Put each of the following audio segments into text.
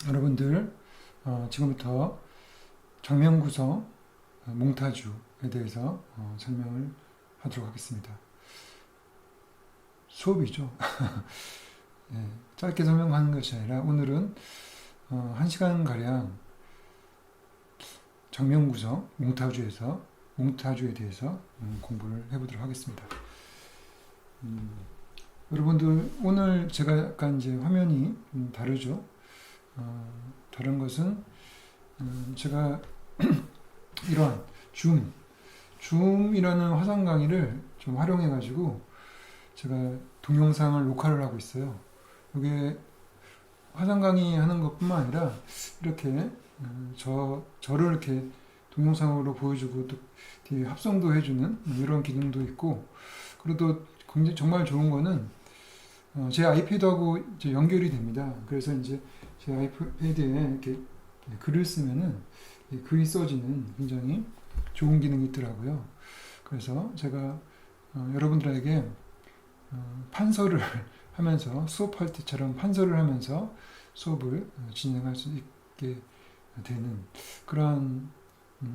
여러분들 지금부터 장면 구성 몽타주에 대해서 설명을 하도록 하겠습니다. 수업이죠. 예, 짧게 설명하는 것이 아니라 오늘은 1시간가량 장면 구성 몽타주에 대해서 공부를 해보도록 하겠습니다. 여러분들 오늘 제가 약간 이제 화면이 다르죠. 다른 것은 제가 이러한 줌이라는 화상 강의를 좀 활용해 가지고 제가 동영상을 녹화를 하고 있어요. 이게 화상 강의 하는 것뿐만 아니라 이렇게 저를 이렇게 동영상으로 보여주고 또 뒤에 합성도 해주는 이런 기능도 있고, 그리고 또 굉장히 정말 좋은 거는 제 아이패드하고 이제 연결이 됩니다. 그래서 이제 제 아이패드에 이렇게 글을 쓰면은 글이 써지는 굉장히 좋은 기능이 있더라고요. 그래서 제가 여러분들에게 판서를 하면서 수업할 때처럼 판서를 하면서 수업을 진행할 수 있게 되는 그러한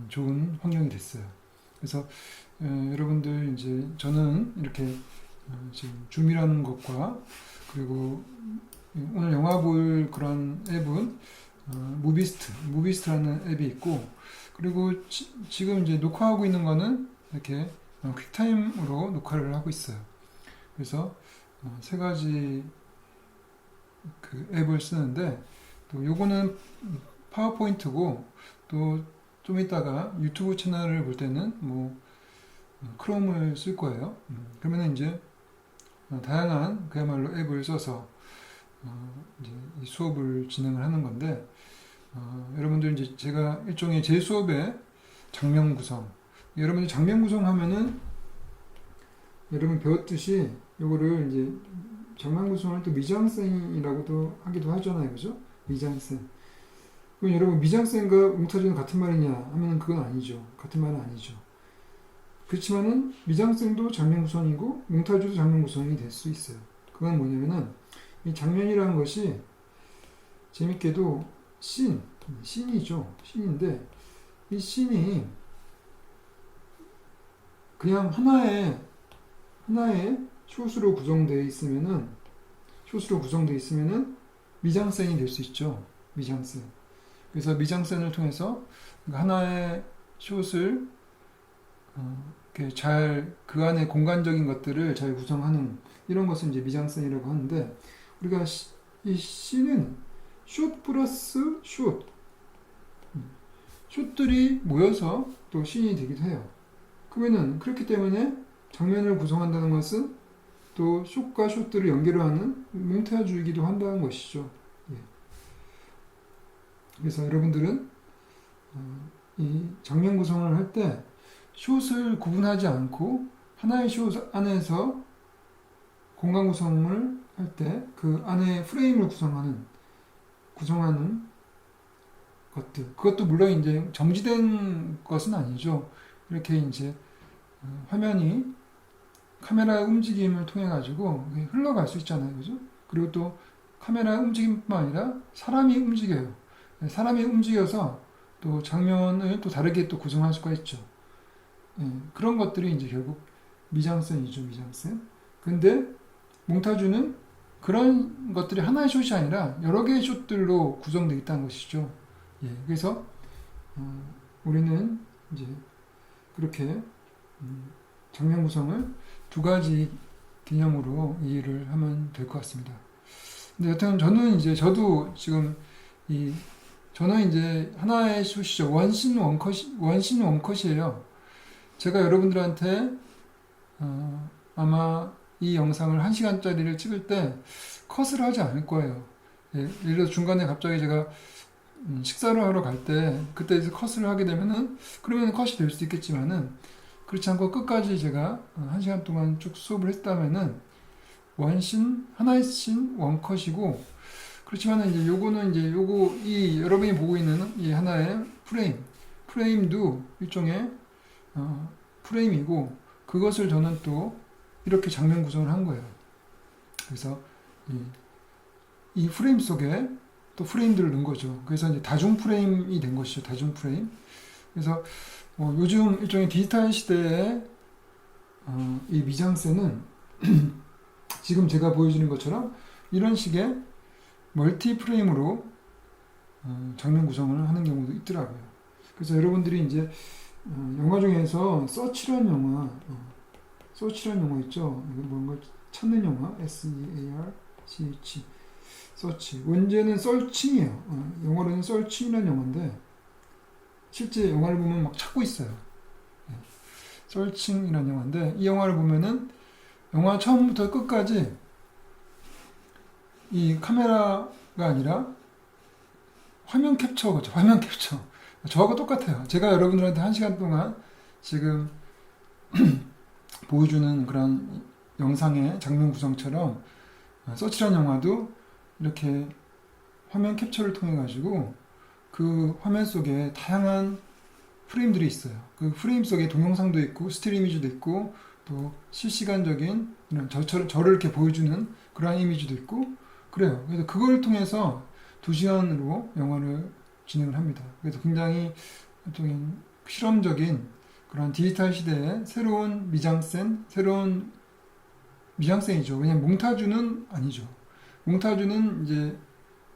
좋은 환경이 됐어요. 그래서 여러분들 이제 저는 이렇게 지금 줌이라는 것과 그리고 오늘 영화 볼 그런 앱은 무비스트라는 앱이 있고, 그리고 지금 이제 녹화하고 있는 거는 이렇게 퀵타임으로 녹화를 하고 있어요. 그래서 세 가지 그 앱을 쓰는데, 또 요거는 파워포인트고, 또 좀 이따가 유튜브 채널을 볼 때는 뭐 크롬을 쓸 거예요. 그러면 이제 다양한 그야말로 앱을 써서 이제 이 수업을 진행을 하는 건데, 여러분들 이제 제가 일종의 제 수업의 장면 구성, 여러분들 장면 구성하면은 여러분 배웠듯이 요거를 이제 장면 구성을 또 미장센이라고도 하기도 하잖아요, 그죠? 미장센. 그럼 여러분 미장센과 몽타주는 같은 말이냐 하면은 그건 아니죠. 같은 말은 아니죠. 그렇지만은 미장센도 장면 구성이고 몽타주도 장면 구성이 될 수 있어요. 그건 뭐냐면은 이 장면이라는 것이 재밌게도 씬이죠. 씬인데 이 씬이 그냥 하나의 숏으로 구성되어 있으면은 미장센이 될 수 있죠. 미장센. 그래서 미장센을 통해서 하나의 숏을 이렇게 잘 그 안에 공간적인 것들을 잘 구성하는 이런 것을 이제 미장센이라고 하는데, 우리가 이 씬은 숏 플러스 숏들이 모여서 또 씬이 되기도 해요. 그러면은 그렇기 때문에 장면을 구성한다는 것은 또 숏과 숏들을 연결하는 몽타주이기도 한다는 것이죠. 예. 그래서 여러분들은 이 장면 구성을 할 때 숏을 구분하지 않고 하나의 숏 안에서 공간 구성을 할 때 그 안에 프레임을 구성하는 것들, 그것도 물론 이제 정지된 것은 아니죠. 이렇게 이제 화면이 카메라의 움직임을 통해 가지고 흘러갈 수 있잖아요, 그죠? 그리고 또 카메라의 움직임뿐만 아니라 사람이 움직여요. 사람이 움직여서 또 장면을 또 다르게 또 구성할 수가 있죠. 예, 그런 것들이 이제 결국 미장센이죠, 미장센. 근데 몽타주는 그런 것들이 하나의 숏이 아니라 여러 개의 숏들로 구성되어 있다는 것이죠. 예, 그래서 우리는 이제 그렇게 장면 구성을 두 가지 개념으로 이해를 하면 될 것 같습니다. 근데 여튼 저도 지금 저는 이제 하나의 숏이죠. 원신 원컷이에요. 제가 여러분들한테 아마 이 영상을 1시간짜리를 찍을 때 컷을 하지 않을 거예요. 예를 들어 중간에 갑자기 제가 식사를 하러 갈 때 그때 컷을 하게 되면은 그러면 컷이 될 수도 있겠지만은, 그렇지 않고 끝까지 제가 1시간 동안 쭉 수업을 했다면은 하나의 씬 원컷이고, 그렇지만 이제 요거는 이제 이 여러분이 보고 있는 이 하나의 프레임도 일종의 프레임이고, 그것을 저는 또 이렇게 장면 구성을 한 거예요. 그래서 이 프레임 속에 또 프레임들을 넣은 거죠. 그래서 이제 다중 프레임이 된 것이죠. 다중 프레임. 그래서 요즘 일종의 디지털 시대의 이 미장센은 지금 제가 보여주는 것처럼 이런 식의 멀티 프레임으로 장면 구성을 하는 경우도 있더라고요. 그래서 여러분들이 이제 영화 중에서 서치라는 영화, 서치라는 영화 있죠. 뭔가 찾는 영화, S-E-A-R-C-H, 서치. 원제는 썰칭이에요. 영어로는 썰칭이라는 영화인데 실제 영화를 보면 막 찾고 있어요. 썰칭이라는 영화인데 이 영화를 보면은 영화 처음부터 끝까지 이 카메라가 아니라 화면 캡처거죠. 화면 캡처. 저하고 똑같아요. 제가 여러분들한테 1시간 동안 지금 보여주는 그런 영상의 장면 구성처럼 서치라는 영화도 이렇게 화면 캡처를 통해 가지고 그 화면 속에 다양한 프레임들이 있어요. 그 프레임 속에 동영상도 있고 스틸 이미지도 있고 또 실시간적인 이런 저를 이렇게 보여주는 그러한 이미지도 있고 그래요. 그래서 그걸 통해서 2시간으로 영화를 진행을 합니다. 그래서 굉장히 실험적인 그런 디지털 시대의 새로운 미장센, 새로운 미장센이죠. 왜냐면 몽타주는 아니죠. 몽타주는 이제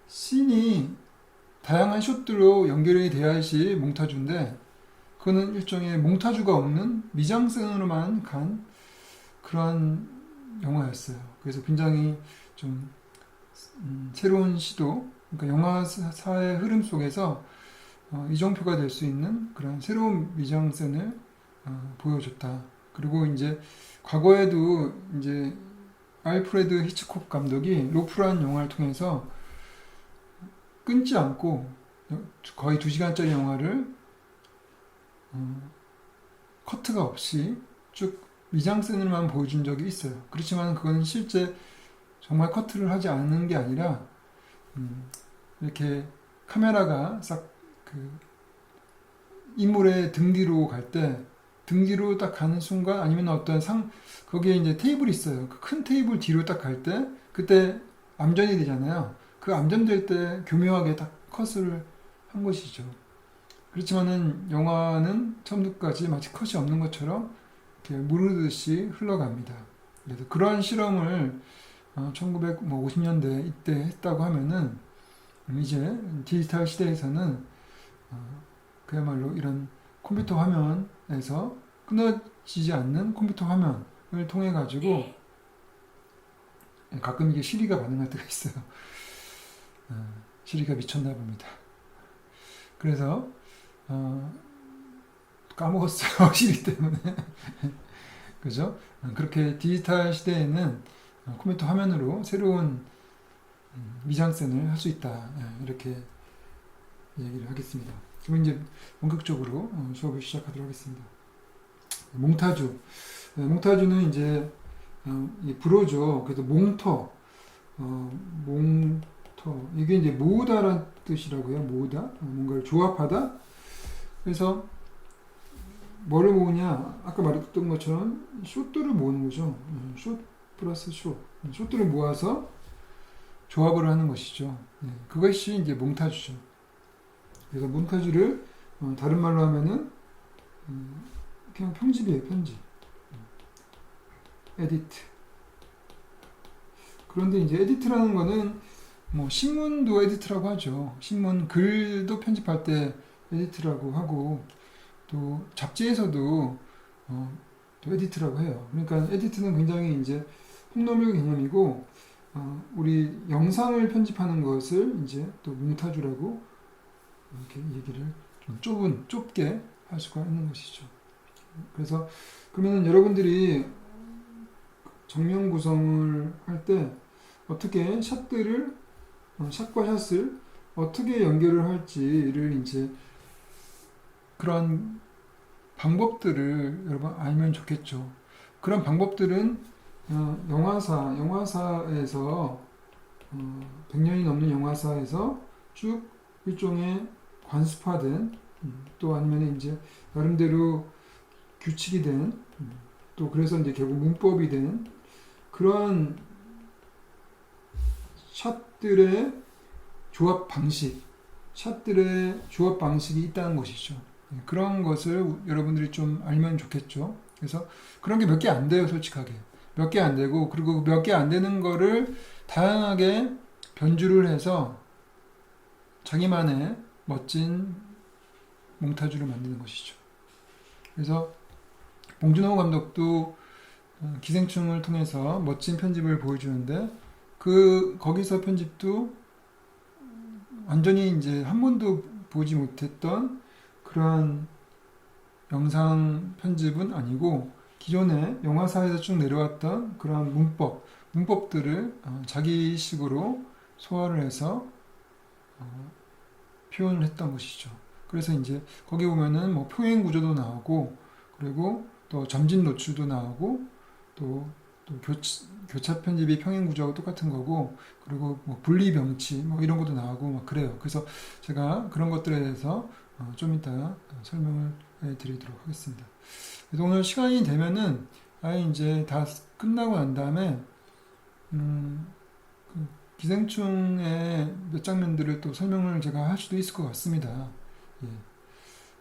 씬이 다양한 숏들로 연결이 돼야지 몽타주인데 그거는 일종의 몽타주가 없는 미장센으로만 간 그런 영화였어요. 그래서 굉장히 좀 새로운 시도, 그러니까 영화사의 흐름 속에서 이정표가 될 수 있는 그런 새로운 미장센을 보여줬다. 그리고 이제 과거에도 이제 알프레드 히치콕 감독이 로프라는 영화를 통해서 끊지 않고 거의 2시간짜리 영화를 커트가 없이 쭉 미장센을만 보여준 적이 있어요. 그렇지만 그건 실제 정말 커트를 하지 않는 게 아니라 이렇게 카메라가 싹 그 인물의 등 뒤로 갈 때 등 뒤로 딱 가는 순간 아니면 어떤 거기에 이제 테이블이 있어요. 그 큰 테이블 뒤로 딱 갈 때 그때 암전이 되잖아요. 그 암전될 때 교묘하게 딱 컷을 한 것이죠. 그렇지만은 영화는 처음부터까지 마치 컷이 없는 것처럼 이렇게 무르듯이 흘러갑니다. 그래서 그러한 실험을 1950년대 이때 했다고 하면은 이제 디지털 시대에서는 그야말로 이런 컴퓨터 화면에서 끊어지지 않는 컴퓨터 화면을 통해 가지고 가끔 이게 시리가 반응할 때가 있어요. 시리가 미쳤나 봅니다. 그래서 까먹었어요. 시리 때문에. 그죠? 그렇게 디지털 시대에는 컴퓨터 화면으로 새로운 미장센을 할 수 있다. 이렇게 얘기를 하겠습니다. 그럼 이제 본격적으로 수업을 시작하도록 하겠습니다. 몽타주. 몽타주는 이제 불어죠. 그래서 몽터. 몽터. 이게 이제 모으다라는 뜻이라고요. 모으다. 뭔가를 조합하다. 그래서 뭐를 모으냐? 아까 말했던 것처럼 숏들을 모으는 거죠. 숏 플러스 숏. 숏들을 모아서 조합을 하는 것이죠. 그것이 이제 몽타주죠. 그래서 몽타주를 다른 말로 하면은 그냥 편집이에요. 편집. 에디트. 그런데 이제 에디트라는 거는 뭐 신문도 에디트라고 하죠. 신문 글도 편집할 때 에디트라고 하고 또 잡지에서도 또 에디트라고 해요. 그러니까 에디트는 굉장히 이제 폭넓은 개념이고 우리 영상을 편집하는 것을 이제 또 몽타주라고 이렇게 얘기를 좀 좁게 할 수가 있는 것이죠. 그래서 그러면은 여러분들이 정면 구성을 할 때 어떻게 샷과 샷을 어떻게 연결을 할지를 이제 그런 방법들을 여러분 알면 좋겠죠. 그런 방법들은 영화사에서 100년이 넘는 영화사에서 쭉 일종의 관습화된 또 아니면 이제 나름대로 규칙이 된 또 그래서 이제 결국 문법이 된 그러한 샷들의 조합 방식, 샷들의 조합 방식이 있다는 것이죠. 그런 것을 여러분들이 좀 알면 좋겠죠. 그래서 그런 게 몇 개 안 돼요, 솔직하게. 몇 개 안 되고, 그리고 몇 개 안 되는 거를 다양하게 변주를 해서 자기만의 멋진 몽타주를 만드는 것이죠. 그래서 봉준호 감독도 기생충을 통해서 멋진 편집을 보여주는데, 거기서 편집도 완전히 이제 한 번도 보지 못했던 그러한 영상 편집은 아니고, 기존에 영화사에서 쭉 내려왔던 그러한 문법들을 자기식으로 소화를 해서 표현을 했던 것이죠. 그래서 이제 거기 보면은 뭐 표행 구조도 나오고, 그리고 또 점진 노출도 나오고, 또 교차 편집이 평행 구조하고 똑같은 거고, 그리고 뭐 분리 병치 뭐 이런 것도 나오고 막 그래요. 그래서 제가 그런 것들에 대해서 좀 이따 설명을 드리도록 하겠습니다. 그래서 오늘 시간이 되면은 아예 이제 다 끝나고 난 다음에 그 기생충의 몇 장면들을 또 설명을 제가 할 수도 있을 것 같습니다. 예.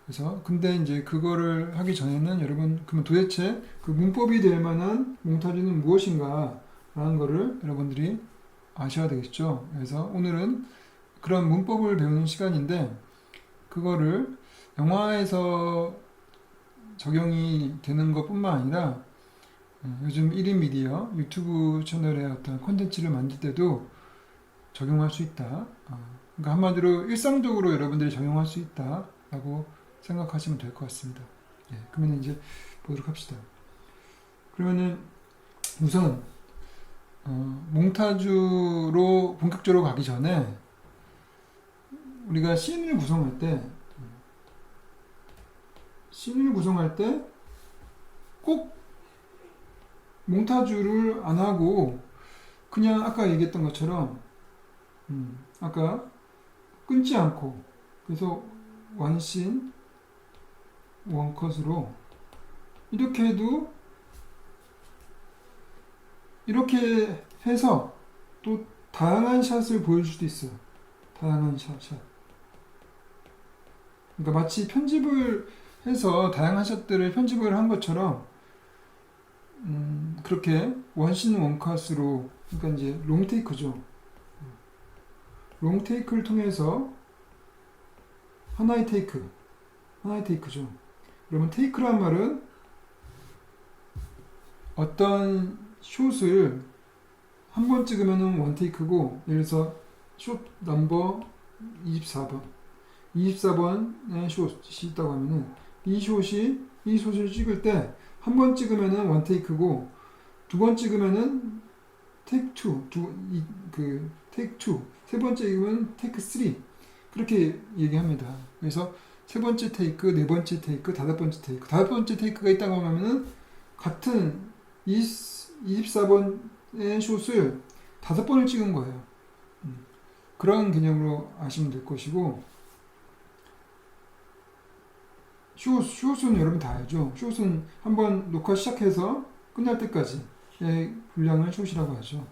그래서 근데 이제 그거를 하기 전에는 여러분, 그러면 도대체 그 문법이 될 만한 몽타주는 무엇인가 라는 거를 여러분들이 아셔야 되겠죠. 그래서 오늘은 그런 문법을 배우는 시간인데, 그거를 영화에서 적용이 되는 것뿐만 아니라 요즘 1인 미디어 유튜브 채널의 어떤 콘텐츠를 만들 때도 적용할 수 있다. 그러니까 한마디로 일상적으로 여러분들이 적용할 수 있다라고 생각하시면 될 것 같습니다. 예, 그러면 이제 보도록 합시다. 그러면은 우선 몽타주로 본격적으로 가기 전에 우리가 씬을 구성할 때 꼭 몽타주를 안 하고 그냥 아까 얘기했던 것처럼 아까 끊지 않고, 그래서 원씬 원컷으로 이렇게 해도, 이렇게 해서 또 다양한 샷을 보여줄 수도 있어요. 다양한 샷. 그러니까 마치 편집을 해서 다양한 샷들을 편집을 한 것처럼 그렇게 원씬 원컷으로, 그러니까 이제 롱테이크죠. 롱테이크를 통해서 하나의 테이크죠. 그러면 테이크란 말은 어떤 숏을 한 번 찍으면 원테이크고, 예를 들어서 숏 넘버 24번의 숏이 있다고 하면은 이 숏을 찍을 때 한 번 찍으면은 원테이크고, 두 번 찍으면은 테이크 2, 세 번째 찍으면 테이크 3, 그렇게 얘기합니다. 그래서 세 번째 테이크, 네 번째 테이크, 다섯 번째 테이크가 있다고 하면은 같은 24번의 숏을 5번을 찍은 거예요. 그런 개념으로 아시면 될 것이고, 숏은 여러분 다 알죠. 숏은 한번 녹화 시작해서 끝날 때까지의 분량을 숏이라고 하죠.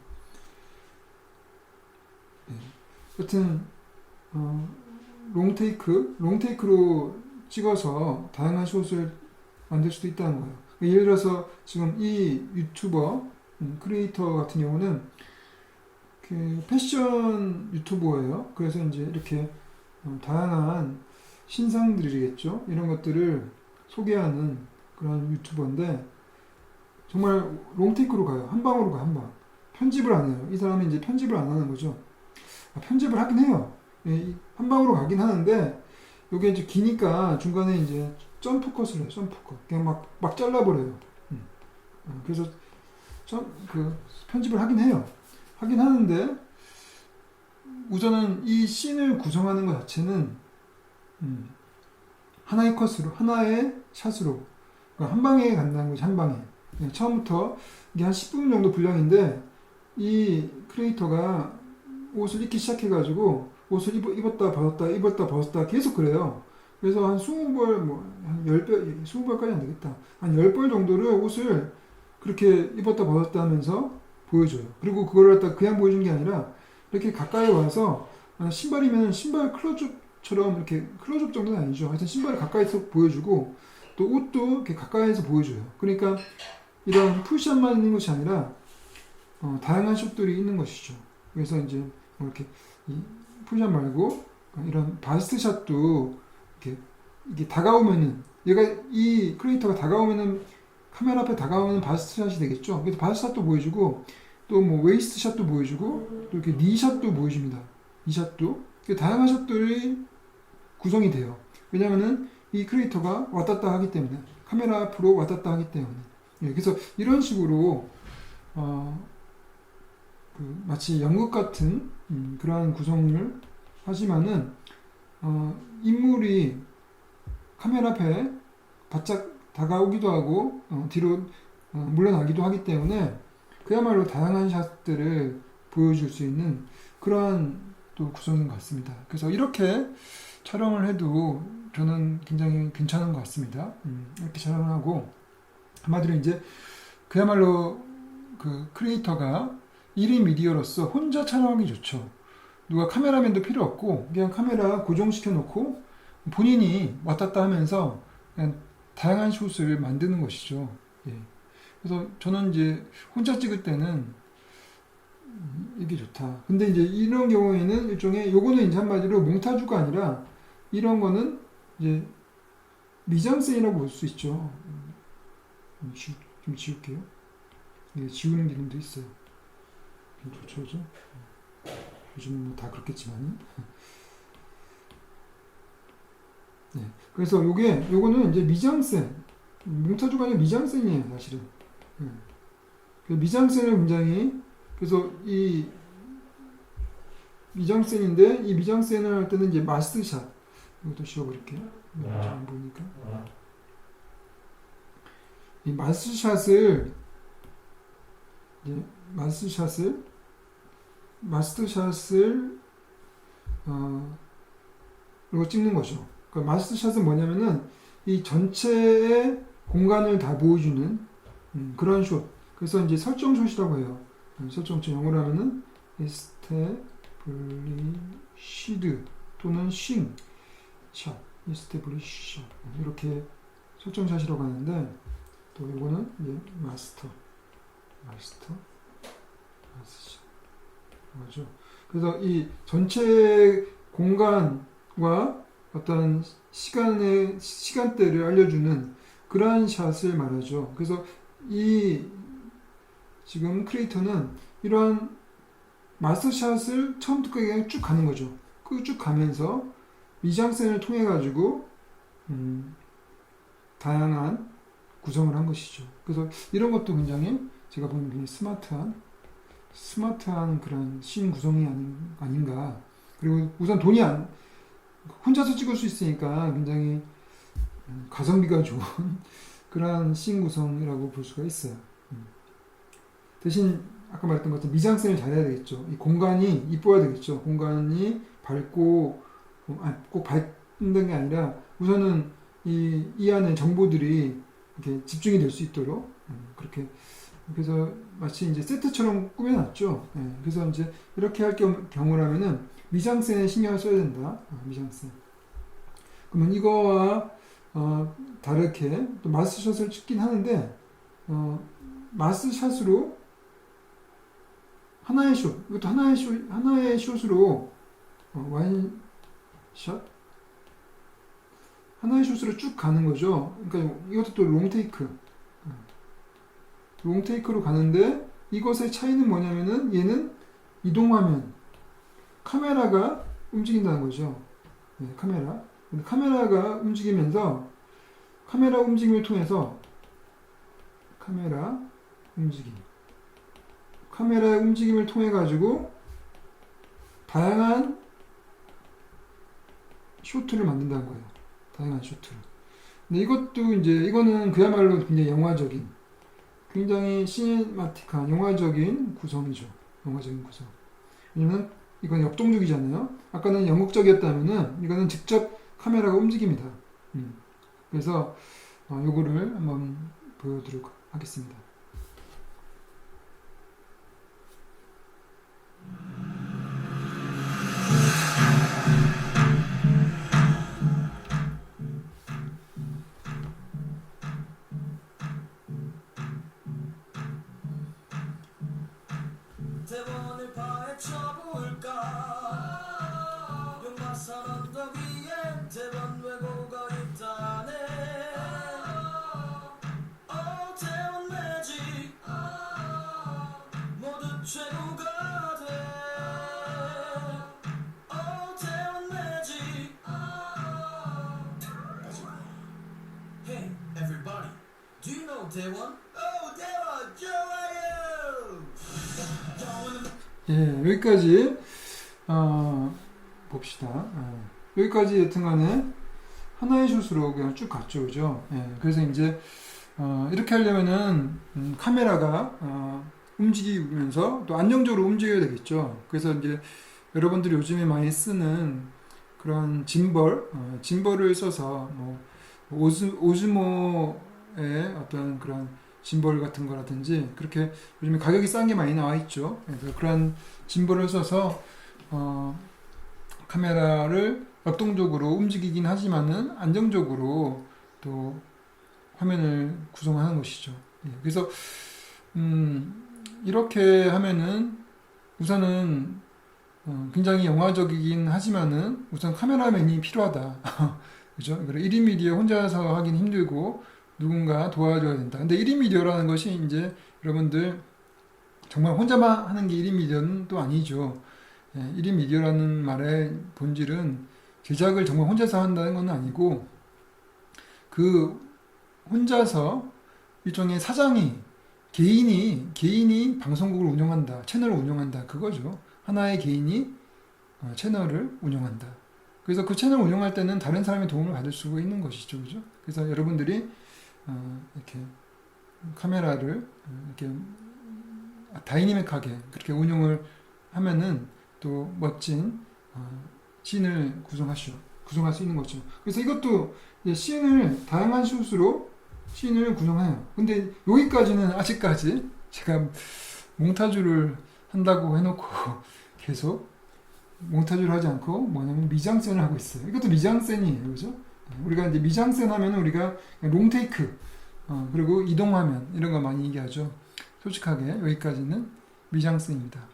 네. 여튼 롱테이크로 찍어서 다양한 숏을 만들 수도 있다는 거예요. 예를 들어서 지금 이 유튜버 크리에이터 같은 경우는 그 패션 유튜버예요. 그래서 이제 이렇게 다양한 신상들이겠죠. 이런 것들을 소개하는 그런 유튜버인데, 정말 롱테이크로 가요. 한 방으로 가, 한 방. 편집을 안 해요. 이 사람이 이제 편집을 안 하는 거죠. 편집을 하긴 해요. 한 방으로 가긴 하는데, 이게 이제 기니까 중간에 이제 점프 컷을 해요. 점프 컷. 그냥 막 잘라버려요. 그래서 편집을 하긴 해요. 하긴 하는데, 우선은 이 씬을 구성하는 것 자체는 하나의 컷으로, 하나의 샷으로, 그러니까 한 방에 간다는 거지. 한 방에. 처음부터 이게 한 10분 정도 분량인데, 이 크리에이터가 옷을 입기 시작해가지고 옷을 입었다 벗었다 계속 그래요. 그래서 한 20벌, 한 10벌, 20벌까지 안 되겠다. 한 10벌 정도를 옷을 그렇게 입었다 벗었다 하면서 보여줘요. 그리고 그걸 갖다 그냥 보여준 게 아니라 이렇게 가까이 와서 신발이면 신발 클로즈업처럼 이렇게 클로즈업 정도는 아니죠. 하여튼 신발을 가까이서 보여주고 또 옷도 이렇게 가까이서 보여줘요. 그러니까 이런 풀샷만 있는 것이 아니라 다양한 숏들이 있는 것이죠. 그래서 이제 뭐 이렇게 이 풀샷 말고 이런 바스트 샷도 이렇게 이게 다가오면은 얘가 이 크리에이터가 다가오면은 카메라 앞에 다가오면 바스트 샷이 되겠죠. 그래서 바스트 샷도 보여주고 또 뭐 웨이스트 샷도 보여주고 또 이렇게 니 샷도 보여줍니다. 이 샷도 다양한 샷들이 구성이 돼요. 왜냐면은 이 크리에이터가 왔다 갔다 하기 때문에 카메라 앞으로 왔다 갔다 하기 때문에 그래서 이런 식으로 마치 연극 같은 그러한 구성을 하지만은 인물이 카메라 앞에 바짝 다가오기도 하고 뒤로 물러나기도 하기 때문에 그야말로 다양한 샷들을 보여줄 수 있는 그러한 또 구성인 것 같습니다. 그래서 이렇게 촬영을 해도 저는 굉장히 괜찮은 것 같습니다. 이렇게 촬영을 하고 한마디로 이제 그야말로 그 크리에이터가 1인 미디어로서 혼자 촬영하기 좋죠. 누가 카메라맨도 필요 없고 그냥 카메라 고정시켜 놓고 본인이 왔다 갔다 하면서 그냥 다양한 숏을 만드는 것이죠. 예. 그래서 저는 이제 혼자 찍을 때는 이게 좋다. 근데 이제 이런 경우에는 일종의 요거는 이제 한마디로 몽타주가 아니라 이런 거는 이제 미장센이라고 볼 수 있죠. 좀 지울게요. 예, 지우는 기능도 있어요. 좀 좋죠. 요즘은 뭐 다 그렇겠지만. 네. 그래서 요거는 이제 미장센, 몽타주가 아니라 미장센이에요, 사실은. 네. 미장센을 굉장히, 그래서 이 미장센인데, 이 미장센을 할 때는 이제 마스샷. 이것도 지워버릴게요. 잘 안 보이니까. 이 마스샷을, 이거 찍는 거죠. 그러니까 마스샷은 뭐냐면은 이 전체의 공간을 다 보여주는 그런 숏. 그래서 이제 설정 숏이라고 해요. 설정처 영어로 하면은 에스태블리시드 또는 싱 샷, 에스태블리시 샷 이렇게 설정샷이라고 하는데 또 이거는 이제 마스터 샷 맞죠. 그래서 이 전체 공간과 어떤 시간대를 알려주는 그러한 샷을 말하죠. 그래서 이 지금 크리에이터는 이러한 마스샷을 처음부터 그냥 쭉 가는 거죠. 그 쭉 가면서 미장센을 통해 가지고 다양한 구성을 한 것이죠. 그래서 이런 것도 굉장히 제가 보는 굉장히 스마트한 그런 씬 구성이 아닌가. 그리고 우선 혼자서 찍을 수 있으니까 굉장히 가성비가 좋은 그런 씬 구성이라고 볼 수가 있어요. 대신 아까 말했던 것처럼 미장센을 잘해야 되겠죠. 이 공간이 이뻐야 되겠죠. 공간이 밝고 꼭 밝는 게 아니라 우선은 이 안에 정보들이 이렇게 집중이 될 수 있도록 그렇게 그래서 마치 이제 세트처럼 꾸며놨죠. 그래서 이제 이렇게 할 경우라면은 미장센에 신경을 써야 된다. 미장센. 그러면 이거와 다르게 또 마스샷을 찍긴 하는데 마스샷으로 하나의 숏, 이것도 하나의 숏으로 원샷 하나의 숏으로 쭉 가는 거죠. 그러니까 이것도 또 롱테이크로 가는데 이것의 차이는 뭐냐면은 얘는 이동하면 카메라가 움직인다는 거죠. 네, 카메라가 움직이면서 카메라 움직임을 통해서 카메라의 움직임을 통해 가지고 다양한 쇼트를 만든다는 거예요. 다양한 쇼트를. 근데 이거는 그야말로 굉장히 굉장히 시네마틱한 영화적인 구성이죠. 영화적인 구성. 왜냐면 이건 역동적이잖아요. 아까는 연극적이었다면은 이거는 직접 카메라가 움직입니다. 그래서 요거를 한번 보여드리도록 하겠습니다. 대원? 대원 좋아요. 예, 여기까지 봅시다. 여기까지 여튼간에 하나의 슛으로 그냥 쭉 갔죠, 그죠? 예, 그래서 이제 이렇게 하려면은 카메라가 움직이면서 또 안정적으로 움직여야 되겠죠. 그래서 이제 여러분들이 요즘에 많이 쓰는 그런 짐벌을 써서 뭐 오즈모의 어떤 그런 짐벌 같은 거라든지 그렇게 요즘에 가격이 싼 게 많이 나와 있죠. 그래서 그런 짐벌을 써서 카메라를 역동적으로 움직이긴 하지만은 안정적으로 또 화면을 구성하는 것이죠. 예, 그래서 이렇게 하면은 우선은 굉장히 영화적이긴 하지만은 우선 카메라맨이 필요하다. 그죠? 1인 미디어 혼자서 하긴 힘들고 누군가 도와줘야 된다. 근데 1인 미디어라는 것이 이제 여러분들 정말 혼자만 하는 게 1인 미디어는 또 아니죠. 예, 1인 미디어라는 말의 본질은 제작을 정말 혼자서 한다는 건 아니고 그 혼자서 일종의 개인이 방송국을 운영한다, 채널을 운영한다, 그거죠. 하나의 개인이 채널을 운영한다. 그래서 그 채널을 운영할 때는 다른 사람의 도움을 받을 수가 있는 것이죠, 그죠? 그래서 여러분들이 이렇게 카메라를 이렇게 다이내믹하게 그렇게 운영을 하면은 또 멋진 씬을 구성할 수 있는 거죠. 그래서 이것도 씬을 다양한 슛으로 씬을 구성해요. 근데 여기까지는 아직까지 제가 몽타주를 한다고 해놓고 계속 몽타주를 하지 않고 뭐냐면 미장센을 하고 있어요. 이것도 미장센이에요, 그죠? 우리가 이제 미장센 하면 우리가 롱테이크 그리고 이동화면 이런 거 많이 얘기하죠. 솔직하게 여기까지는 미장센입니다.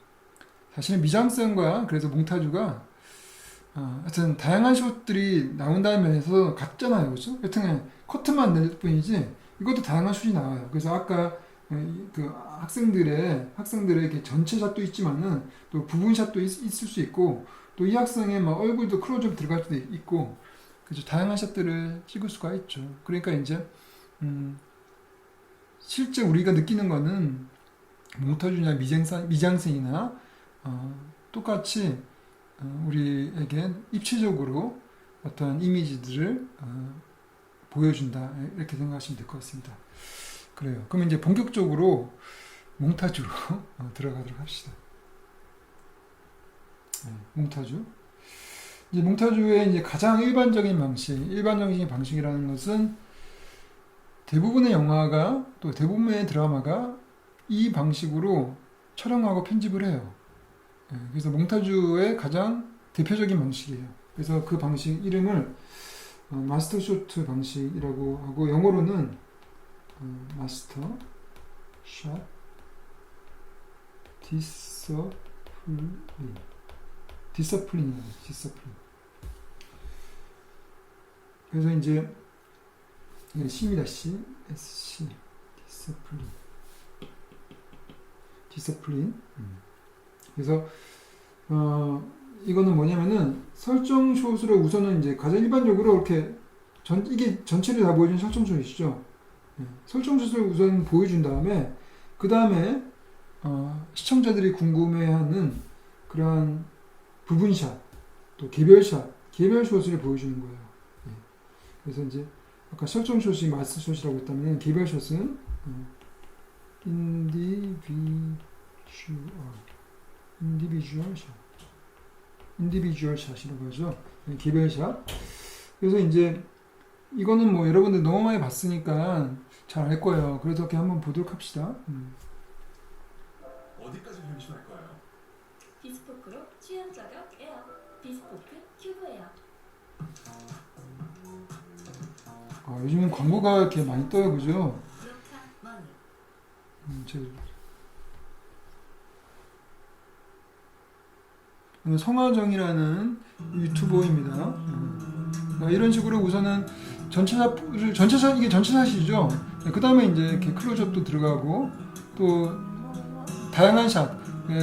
사실 미장센과 그래서 몽타주가 하여튼 다양한 숏들이 나온다는 면에서 같잖아요, 그죠? 여튼 커트만 낼 뿐이지 이것도 다양한 숏이 나와요. 그래서 아까 그 학생들의 이렇게 전체 샷도 있지만은 또 부분 샷도 있을 수 있고 또 이 학생의 막 얼굴도 클로즈업 들어갈 수도 있고 그죠? 다양한 샷들을 찍을 수가 있죠. 그러니까 이제 실제 우리가 느끼는 거는 몽타주나 미장센이나 똑같이 우리에게 입체적으로 어떤 이미지들을 보여준다 이렇게 생각하시면 될 것 같습니다. 그래요. 그럼 이제 본격적으로 몽타주로 들어가도록 합시다. 몽타주. 이제 몽타주의 이제 가장 일반적인 방식이라는 것은 대부분의 영화가 또 대부분의 드라마가 이 방식으로 촬영하고 편집을 해요. 그래서 몽타주의 가장 대표적인 방식이에요. 그래서 그 방식 이름을 마스터 쇼트 방식이라고 하고 영어로는 마스터 샷 디서플린. 그래서 이제 C입니다. SC 디서플린. 그래서 이거는 뭐냐면은 설정 숏으로 우선은 이제 가장 일반적으로 이렇게 이게 전체를 다 보여주는 설정 숏이죠. 설정 숏을 우선 보여준 다음에 그 다음에 시청자들이 궁금해하는 그러한 부분샷 또 개별 숏을 보여주는 거예요. 그래서 이제 아까 설정 숏이 마스 숏이라고 했다면 개별 숏은 인디비주얼 샷이라고 하죠. 개별 샷. 그래서 이제 이거는 뭐 여러분들 너무 많이 봤으니까 잘 알 거예요. 그래서 이렇게 한번 보도록 합시다. 어디까지 변신할 거예요? 비스포크로 취향 저격 에어. 비스포크 큐브 에어. 요즘은 광고가 이렇게 많이 떠요, 그죠? 브로카 머니. 성화정이라는 유튜버입니다. 이런 식으로 우선은 이게 전체샷이죠. 그 다음에 이제 이렇게 클로즈업도 들어가고 또 다양한 샷,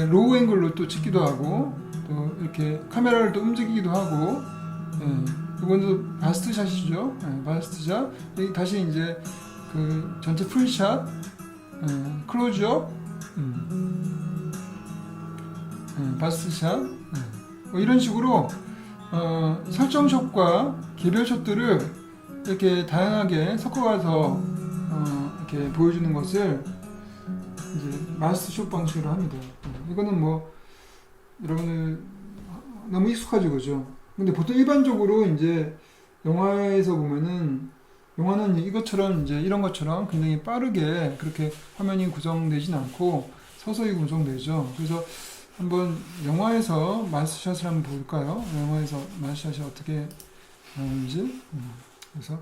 로우 앵글로 또 찍기도 하고 또 이렇게 카메라를 또 움직이기도 하고 이건도 바스트 샷이죠. 바스트 샷. 다시 이제 그 전체 풀샷, 클로즈업, 바스샷, 뭐 이런 식으로 설정 샷과 개별 샷들을 이렇게 다양하게 섞어가서 이렇게 보여주는 것을 이제 마스터 샷 방식으로 합니다. 이거는 뭐 여러분들 너무 익숙하죠, 그죠? 근데 보통 일반적으로 이제 영화에서 보면은 영화는 이것처럼 이제 이런 것처럼 굉장히 빠르게 그렇게 화면이 구성되진 않고 서서히 구성되죠. 그래서 한번 영화에서 마스샷을 한번 볼까요? 영화에서 마스샷이 어떻게 나오는지. 그래서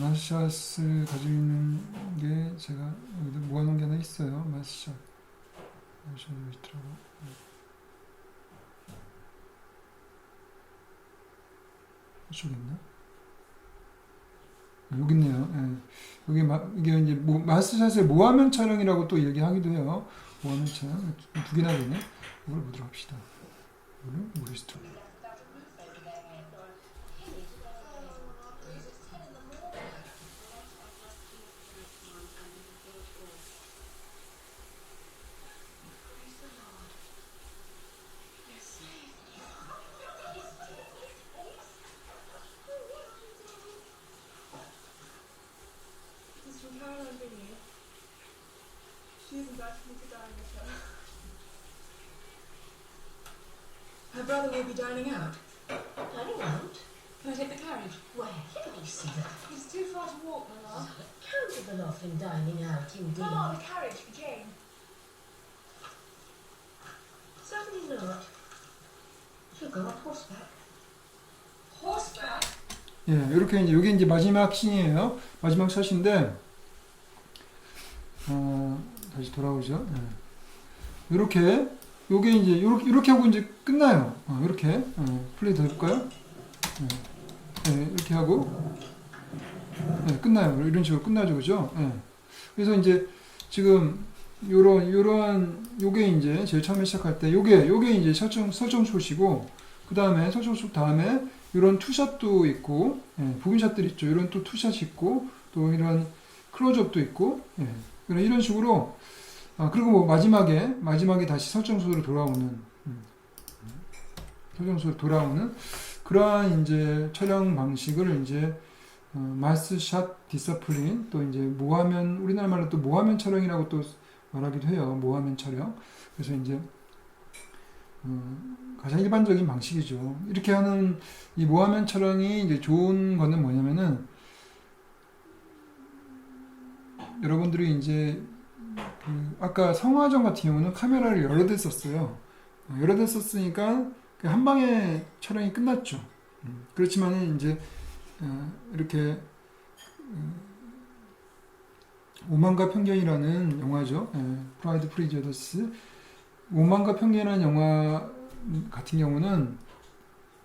마스샷을 가지고 있는 게 제가 여기다 모아놓은 게 하나 있어요. 마스샷. 마스샷 여기 있더라고요. 이쪽에 있나? 여기 있네요. 예. 이게 이제 마스샷의 모화면 촬영이라고 또 얘기하기도 해요. 모화면 촬영. 두 개나 되네. 이걸 보도록 합시다. 이거를 모리스토. This is from Caroline Vinny. She's invited me to dine with her. Her brother will be dining out. Dining out? Can I take the carriage? Where? Let me see that. It's too far to walk, Mama. Countable often dining out, indeed. Mama, the carriage for Jane. Certainly not. She'll go on horseback. Horseback? 예, 이렇게 이제 이게 이제 마지막 씬이에요. 마지막 샷인데, 다시 돌아오죠. 예. 이렇게 요게 이제 이렇게 하고 이제 끝나요. 이렇게 플레이 더 해볼까요? 이렇게 하고 끝나요. 이런 식으로 끝나죠, 그죠? 그래서 이제 지금 요런 요게 이제 제일 처음에 시작할 때 요게 이제 설정 숏이고 그 다음에 설정 숏 다음에 이런 투샷도 있고, 부분샷들 있죠. 이런 또 투샷이 있고, 또 이런 클로즈업도 있고, 이런 식으로, 그리고 뭐 마지막에 다시 설정소로 돌아오는, 그러한 이제 촬영 방식을 이제, 마스샷 디서플린, 또 이제 모화면, 우리나라 말로 또 모화면 촬영이라고 또 말하기도 해요. 모화면 촬영. 그래서 이제, 가장 일반적인 방식이죠. 이렇게 하는 이 모화면 촬영이 이제 좋은 거는 뭐냐면은 여러분들이 이제 아까 성화전 같은 경우는 카메라를 여러 대 썼어요. 여러 대 썼으니까 한 방에 촬영이 끝났죠. 그렇지만은 이제 이렇게 오만과 편견이라는 영화죠. 프라이드 프리저더스. 오만과 편견이라는 영화 같은 경우는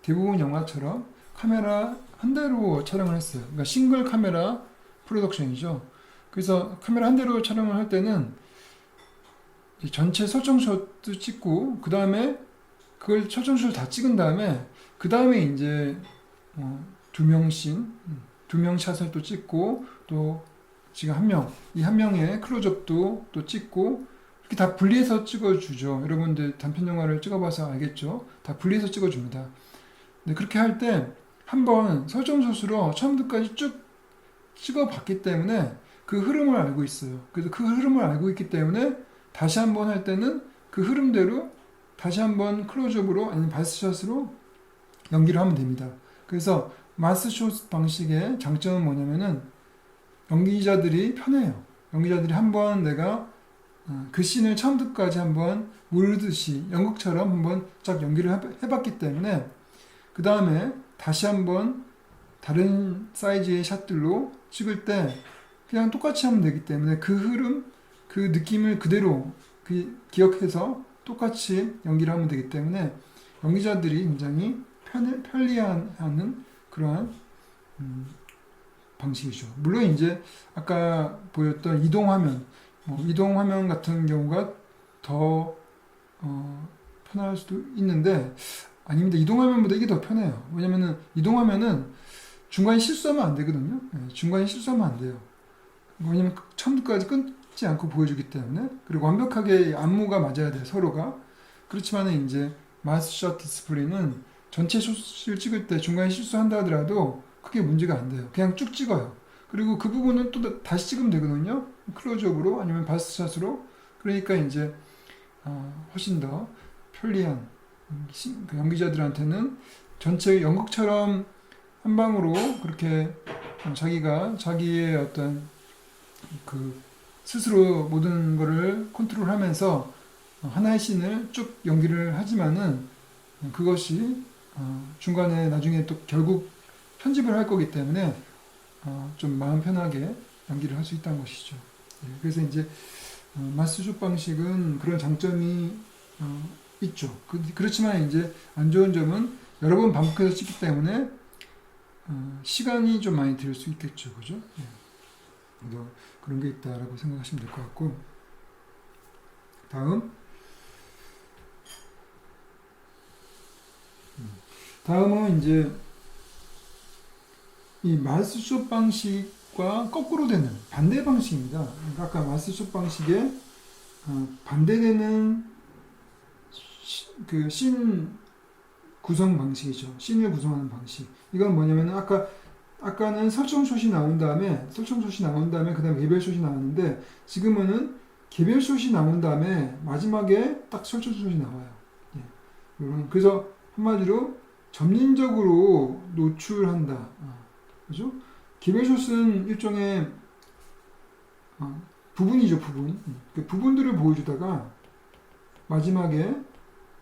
대부분 영화처럼 카메라 한 대로 촬영을 했어요. 그러니까 싱글 카메라 프로덕션이죠. 그래서 카메라 한 대로 촬영을 할 때는 전체 설정샷도 찍고 그 다음에 그걸 설정샷을 다 찍은 다음에 그 다음에 이제 두 명 샷을 또 찍고 또 지금 이 한 명의 클로즈업도 또 찍고 이렇게 다 분리해서 찍어주죠. 여러분들 단편 영화를 찍어봐서 알겠죠? 다 분리해서 찍어줍니다. 근데 그렇게 할 때 한번 설정샷으로 처음부터까지 쭉 찍어봤기 때문에 그 흐름을 알고 있어요. 그래서 그 흐름을 알고 있기 때문에 다시 한번 할 때는 그 흐름대로 다시 한번 클로즈업으로 아니면 바스샷으로 연기를 하면 됩니다. 그래서 마스샷 방식의 장점은 뭐냐면은 연기자들이 편해요. 연기자들이 한번 내가 그 씬을 처음부터까지 한번 물듯이 연극처럼 한번 쫙 연기를 해봤기 때문에 그 다음에 다시 한번 다른 사이즈의 샷들로 찍을 때 그냥 똑같이 하면 되기 때문에 그 흐름, 그 느낌을 그대로 기억해서 똑같이 연기를 하면 되기 때문에 연기자들이 굉장히 편리하는 그러한 방식이죠. 물론 이제 아까 보였던 이동 화면 같은 경우가 더 편할 수도 있는데 아닙니다. 이동 화면보다 이게 더 편해요. 왜냐면은 이동 화면은 중간에 실수하면 안 되거든요. 중간에 실수하면 안 돼요. 왜냐면 처음까지 끊지 않고 보여주기 때문에. 그리고 완벽하게 안무가 맞아야 돼요, 서로가. 그렇지만은 이제 마스샷 디스플레이는 전체 숏을 찍을 때 중간에 실수한다 하더라도 크게 문제가 안 돼요. 그냥 쭉 찍어요. 그리고 그 부분은 또 다시 찍으면 되거든요. 클로즈업으로 아니면 바스샷으로. 그러니까 이제 훨씬 더 편리한 그 연기자들한테는 전체 연극처럼 한 방으로 그렇게 자기가 자기의 어떤 그 스스로 모든 거를 컨트롤하면서 하나의 씬을 쭉 연기를 하지만은 그것이 중간에 나중에 또 결국 편집을 할 거기 때문에 좀 마음 편하게 연기를 할 수 있다는 것이죠. 그래서 이제 마스샷 방식은 그런 장점이 있죠. 그렇지만 이제 안 좋은 점은 여러 번 반복해서 찍기 때문에 시간이 좀 많이 들 수 있겠죠, 그죠? 그래서 그런 게 있다라고 생각하시면 될 것 같고, 다음은 이제 이 마스샷 방식과 거꾸로 되는 반대 방식입니다. 그러니까 아까 마스샷 방식에 반대되는 그 씬 구성 방식이죠. 씬을 구성하는 방식. 이건 뭐냐면 아까는 설정샷이 나온 다음에 그다음에 개별샷이 나왔는데, 지금은 개별샷이 나온 다음에 마지막에 딱 설정샷이 나와요. 그래서 한마디로 점진적으로 노출한다. 그죠? 개별샷은 일종의 부분이죠, 부분. 그 부분들을 보여주다가 마지막에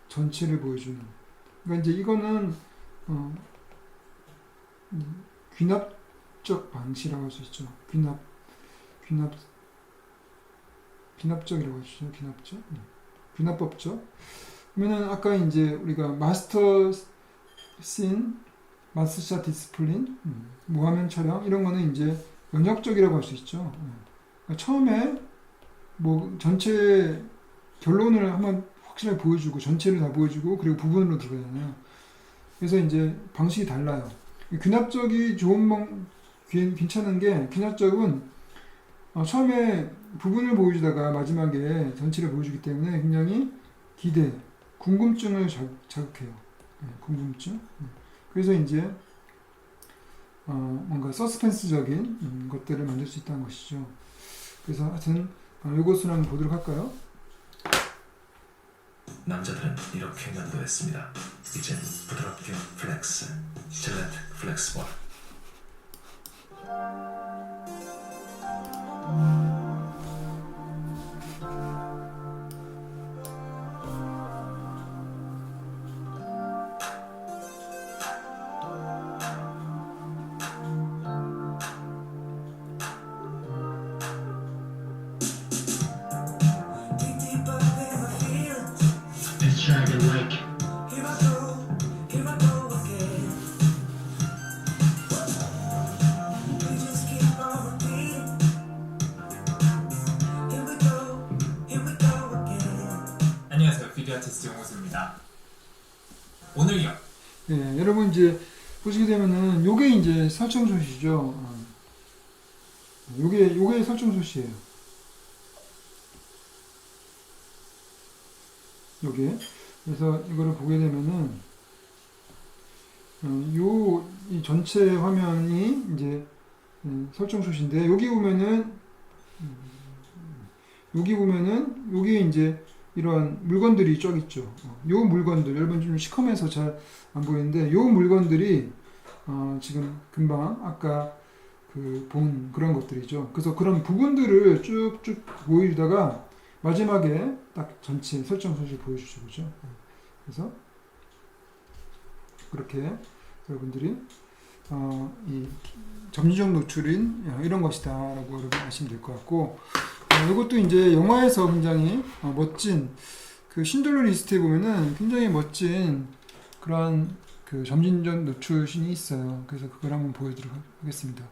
전체를 보여주는. 그러니까 이제 이거는 귀납적 방식이라고 할 수 있죠. 귀납적이라고 할 수 있죠. 귀납적. 귀납법적. 그러면은 아까 이제 우리가 마스터 씬, 마스샷 디스플린, 무화면 촬영 이런 거는 이제 연역적이라고 할 수 있죠. 그러니까 처음에 뭐 전체 결론을 한번 확실하게 보여주고 전체를 다 보여주고 그리고 부분으로 들어가잖아요. 그래서 이제 방식이 달라요. 귀납적이 괜찮은 게, 귀납적은 처음에 부분을 보여주다가 마지막에 전체를 보여주기 때문에 굉장히 궁금증을 자극해요. 궁금증. 그래서 이제 뭔가 서스펜스적인 것들을 만들 수 있다는 것이죠. 그래서 하여튼 이것을 한번 보도록 할까요? 남자들은 이렇게 면도했습니다. 이젠 부드럽게 플렉스, 질레트 플렉스볼. It's Dragon Lake. 안녕하세요. 비디오 아티스트 용호수입니다. 오늘요. 네, 여러분 이제 보시게 되면은 요게 이제 설정소시죠. 요게 설정소시예요. 요게. 그래서 이거를 보게 되면은 이 전체 화면이 이제 설정소시인데, 여기 보면은 여기 이제 이러한 물건들이 쫙 있죠. 요 물건들, 여러분 좀 시커매서 잘 안 보이는데, 요 물건들이 지금 금방 아까 본 그런 것들이죠. 그래서 그런 부분들을 쭉쭉 보여주다가 마지막에 딱 전체 설정 소식을 보여주죠. 그죠? 그래서 그렇게 여러분들이 이 점진적 노출인 이런 것이다 라고 여러분 아시면 될 것 같고, 이것도 이제 영화에서 굉장히 멋진 그 신들러 리스트에 보면은 굉장히 멋진 그런 그 점진적 노출신이 있어요. 그래서 그걸 한번 보여드리도록 하겠습니다.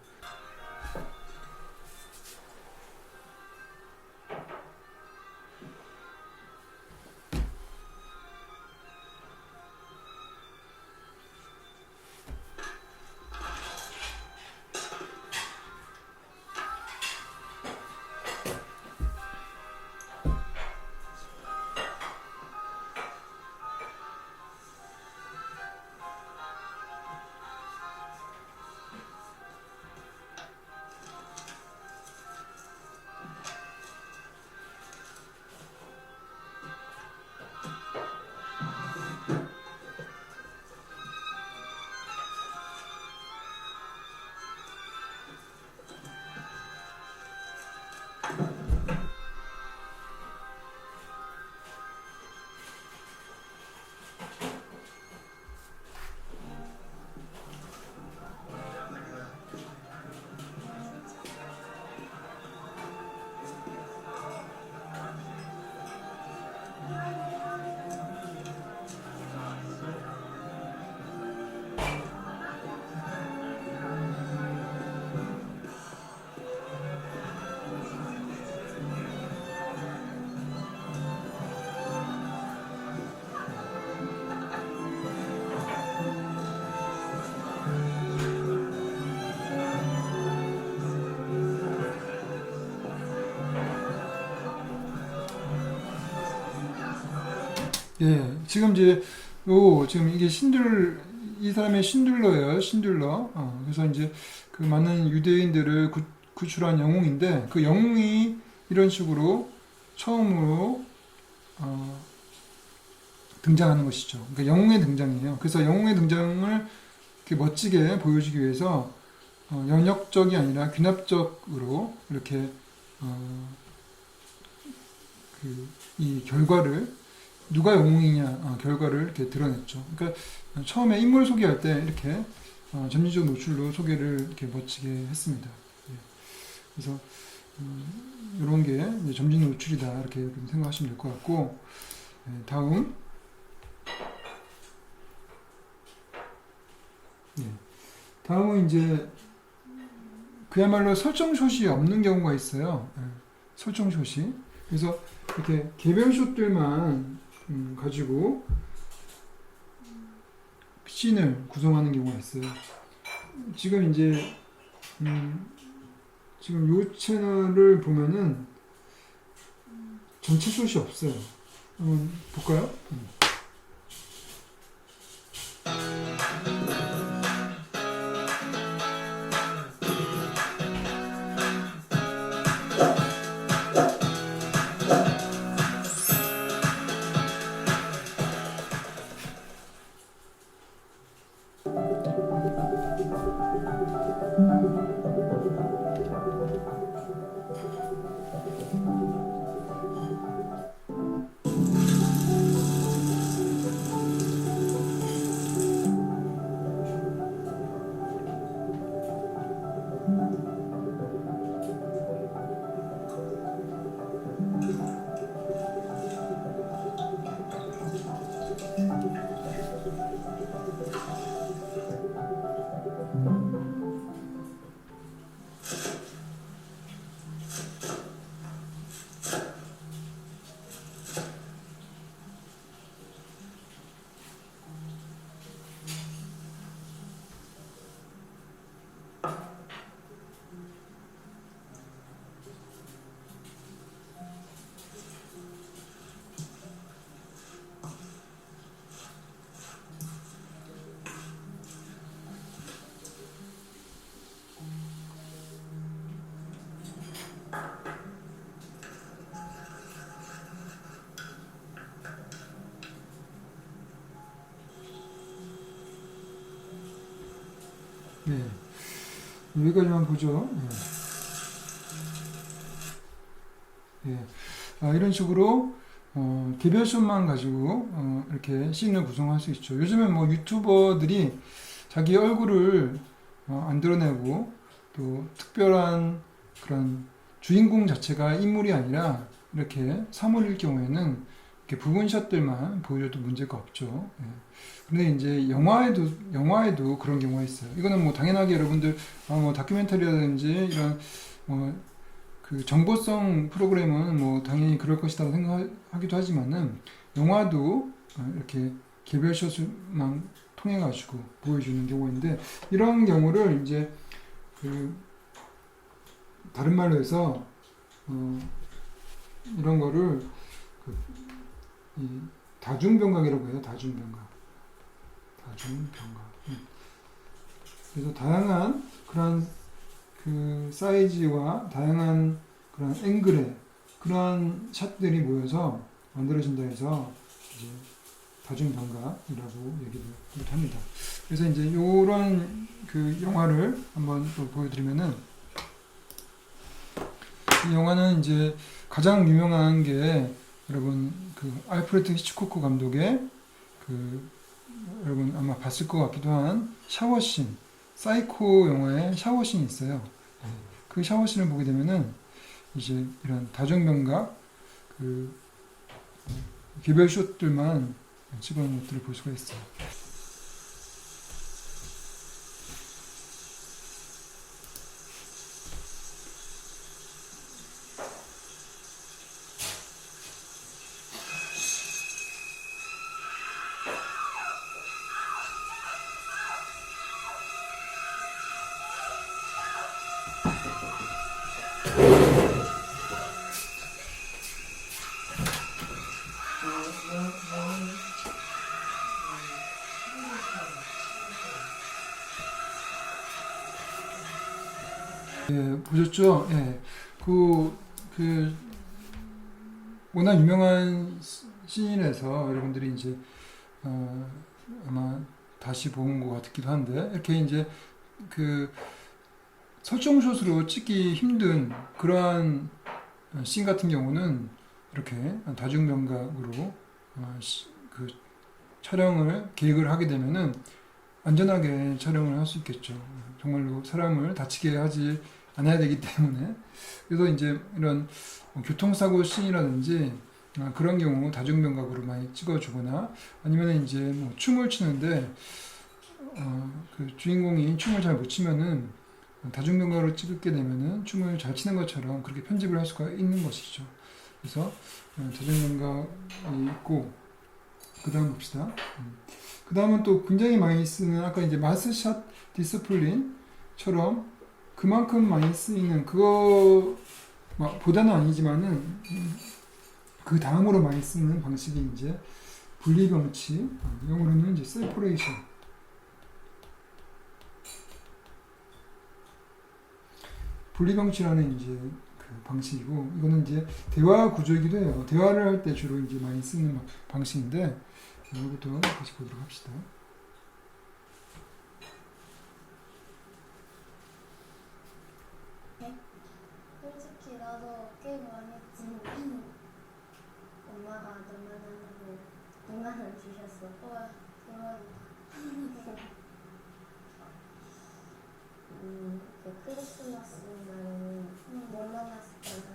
예, 지금 이제 지금 이게 이 사람의 신둘러예요, 신둘러. 그래서 이제 그 많은 유대인들을 구출한 영웅인데 그 영웅이 이런 식으로 처음으로 등장하는 것이죠. 그러니까 영웅의 등장이에요. 그래서 영웅의 등장을 이렇게 멋지게 보여주기 위해서 연역적이 아니라 귀납적으로 이렇게 이 결과를 누가 영웅이냐 결과를 이렇게 드러냈죠. 그러니까 처음에 인물 소개할 때 이렇게 점진적 노출로 소개를 이렇게 멋지게 했습니다. 예. 그래서 이런 게 이제 점진 노출이다 이렇게 생각하시면 될 것 같고 다음 다음은 이제 그야말로 설정숏이 없는 경우가 있어요. 설정숏이. 그래서 이렇게 개별숏들만 가지고 씬을 구성하는 경우가 있어요. 지금 이제 지금 이 채널을 보면은 전체 숏이 없어요. 한번 볼까요? 네. 여기까지만 보죠. 예. 이런 식으로 개별숏만 가지고 이렇게 씬을 구성할 수 있죠. 요즘에 뭐 유튜버들이 자기 얼굴을 안 드러내고 또 특별한 그런 주인공 자체가 인물이 아니라 이렇게 사물일 경우에는 이렇게 부분샷들만 보여줘도 문제가 없죠. 예. 근데 이제 영화에도 그런 경우가 있어요. 이거는 뭐 당연하게 여러분들 뭐 다큐멘터리라든지 이런 그 정보성 프로그램은 뭐 당연히 그럴 것이라고 생각하기도 하지만은 영화도 이렇게 개별샷만 통해 가지고 보여주는 경우가 있는데 이런 경우를 이제 그 다른 말로 해서 이런 거를 이 다중변각이라고 해요. 다중변각. 그래서 다양한 그런 그 사이즈와 다양한 그런 앵글의 그런 샷들이 모여서 만들어진다 해서 이제 다중변각이라고 얘기를 합니다. 그래서 이제 이런 그 영화를 한번 또 보여드리면은 이 영화는 이제 가장 유명한 게 여러분 그 알프레드 히치코크 감독의 그 여러분 아마 봤을 것 같기도 한 샤워씬, 사이코 영화에 샤워씬이 있어요. 그 샤워씬을 보게 되면은 이제 이런 다중변각 그 개별 숏들만 찍어놓은 것들을 볼 수가 있어요. 예, 보셨죠? 예. 그 워낙 유명한 씬이라서 여러분들이 이제 아마 다시 본 것 같기도 한데 이렇게 이제 그 설정샷으로 찍기 힘든 그러한 씬 같은 경우는 이렇게 다중명각으로 그 촬영을 계획을 하게 되면은 안전하게 촬영을 할 수 있겠죠. 정말로 사람을 다치게 하지 않아야 되기 때문에. 그래서 이제 이런 교통사고 씬이라든지 그런 경우 다중명각으로 많이 찍어주거나 아니면 이제 뭐 춤을 추는데 그 주인공이 춤을 잘 못 추면은 다중명각으로 찍게 되면은 춤을 잘 추는 것처럼 그렇게 편집을 할 수가 있는 것이죠. 그래서 다중명각이 있고 그 다음 봅시다. 그 다음은 또 굉장히 많이 쓰는 아까 이제 마스샷 디스플린처럼 그만큼 많이 쓰이는 그거 보다는 아니지만은 그 다음으로 많이 쓰는 방식이 이제 분리병치, 영어로는 이제 세퍼레이션. 분리병치라는 이제 그 방식이고 이거는 이제 대화 구조이기도 해요. 대화를 할 때 주로 이제 많이 쓰는 방식인데 이것부터 다시 보도록 합시다. 솔직히 나도 꽤 많이 했지. 엄마가 너만 하고 너만은 주셨어. 와 대박이다. 그 크리스마스 날은 못 만났었잖아.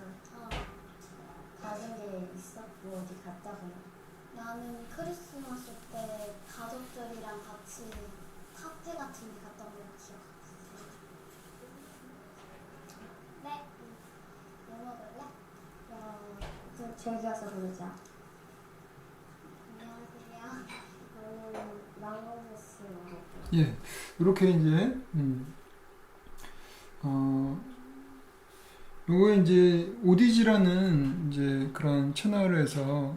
가진 게 있어? 뭐 어디 갔다거나. 나는 크리스마스 때 가족들이랑 같이 카페 같은 데 갔다 온 거 기억해. 네. 뭐 먹을래? 좀 저기 가서 부르자. 안녕하세요. 나는 망고무스 먹을게. 예, 이렇게 이제 요거 이제 오디지라는 이제 그런 채널에서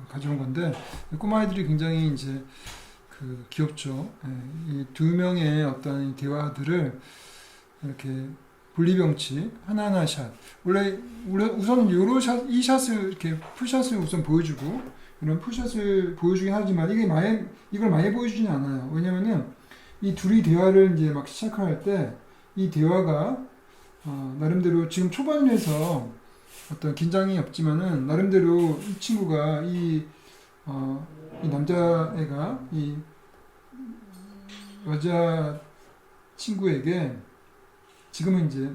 가져온 건데 꼬마아이들이 굉장히 이제 그 귀엽죠. 예, 이 두 명의 어떤 이 대화들을 이렇게 분리병치 하나하나 샷. 원래 우선 요로 샷, 이 샷을 이렇게 풀샷을 우선 보여주고 이런 풀샷을 보여주긴 하지만 이걸 많이 보여주진 않아요. 왜냐면은 이 둘이 대화를 이제 막 시작할 때 이 대화가 나름대로 지금 초반이라서 어떤 긴장이 없지만은 나름대로 이 친구가 이 남자애가 이 여자 친구에게 지금은 이제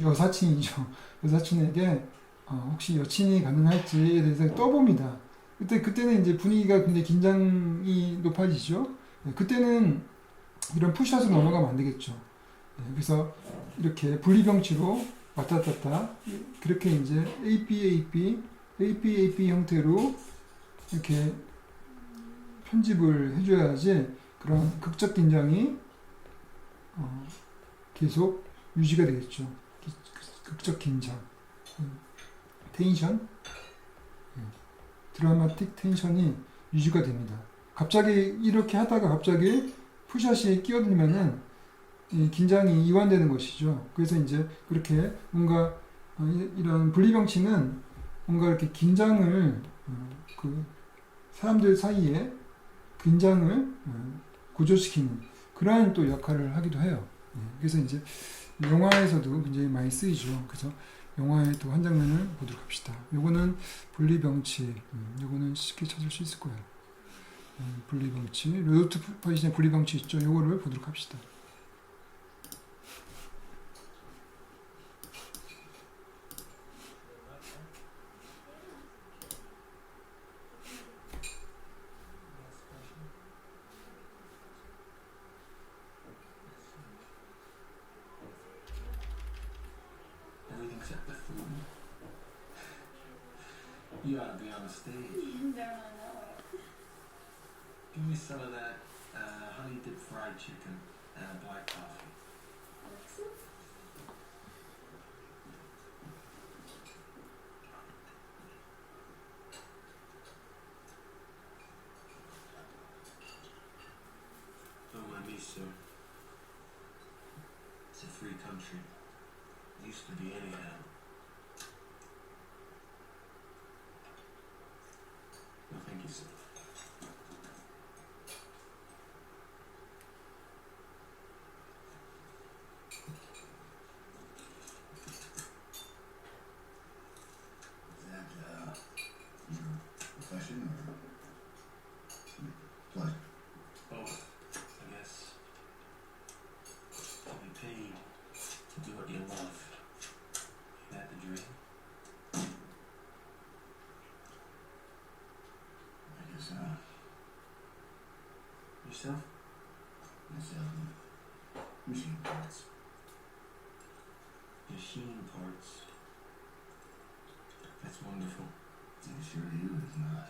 여사친이죠. 여사친에게 혹시 여친이 가능할지에 대해서 떠봅니다. 그때는 이제 분위기가 굉장히 긴장이 높아지죠. 그때는 이런 풀샷으로 넘어가면 안 되겠죠. 그래서 이렇게 분리병치로 왔다 갔다 그렇게 이제 AP 형태로 이렇게 편집을 해줘야지 그런 극적 긴장이 계속 유지가 되겠죠. 극적 긴장, 텐션, 드라마틱 텐션이 유지가 됩니다. 갑자기 이렇게 하다가 갑자기 풀샷이 끼어들면은 이 긴장이 이완되는 것이죠. 그래서 이제 그렇게 뭔가 이런 분리병치는 뭔가 이렇게 긴장을 그 사람들 사이에 긴장을 고조시키는 그러한 또 역할을 하기도 해요. 그래서 이제 영화에서도 굉장히 많이 쓰이죠. 그래서 영화의 또 한 장면을 보도록 합시다. 요거는 분리병치, 요거는 쉽게 찾을 수 있을 거예요. 분리병치, 로드트 퍼지션의 분리병치 있죠. 요거를 보도록 합시다. Everything except the food. You ought to be on the stage. Give me some of that honey dip fried chicken and a black coffee. Don't mind me, sir. It's a free country. Used to be anyhow. No, thank you, sir. Is that your profession or pleasure? Both, I guess. To be paid to do what you love. Ain't that the dream? I guess Yourself? myself machine parts. Machine parts. That's wonderful. Yeah, sure you is not.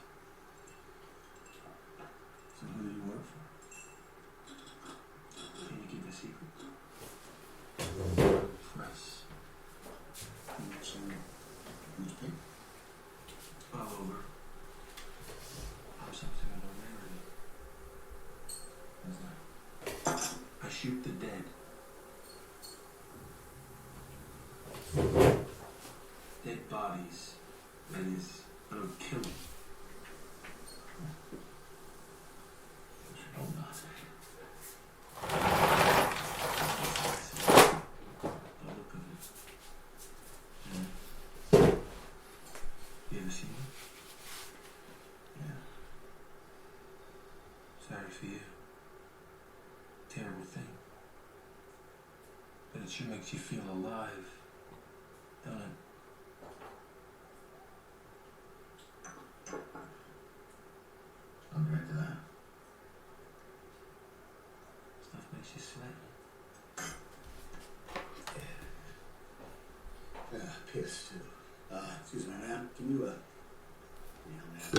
So who do you work for? Can you keep a secret? Press. Newspaper. All over. I'm something of a rarity. What's that? I shoot the dead. Dead bodies. That is, I don't kill them. What you know about it? The look of it. Yeah. You ever seen it? Yeah. Sorry for you. Terrible thing. But it sure makes you feel alive, don't it? I'll be right to that. Stuff makes you sweat. Yeah, piss too. Excuse me, ma'am. Can you yeah, ma'am.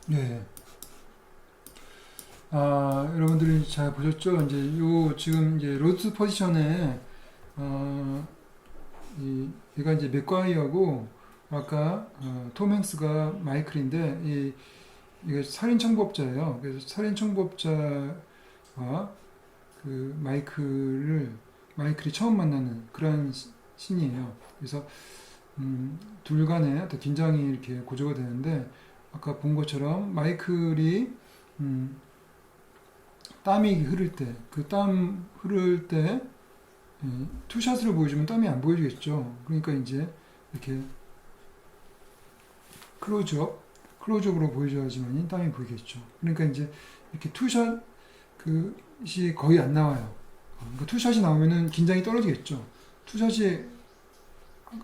네. 여러분들이 잘 보셨죠? 이제 요 지금 이제 로드 포지션에 얘가 이제 맥과이어고 아까 톰 행스가 마이클인데 이게 살인 청부업자예요. 그래서 살인 청부업자와 그 마이클이 처음 만나는 그런 신이에요. 그래서 둘 간에 어떤 긴장이 이렇게 고조가 되는데 아까 본 것처럼 마이클이 땀이 흐를 때, 그 땀 흐를 때 투샷으로 보여주면 땀이 안 보여주겠죠. 그러니까 이제 이렇게 클로즈업으로 보여줘야지만 땀이 보이겠죠. 그러니까 이제 이렇게 투샷 그것이 거의 안 나와요. 그러니까 투샷이 나오면은 긴장이 떨어지겠죠. 투샷이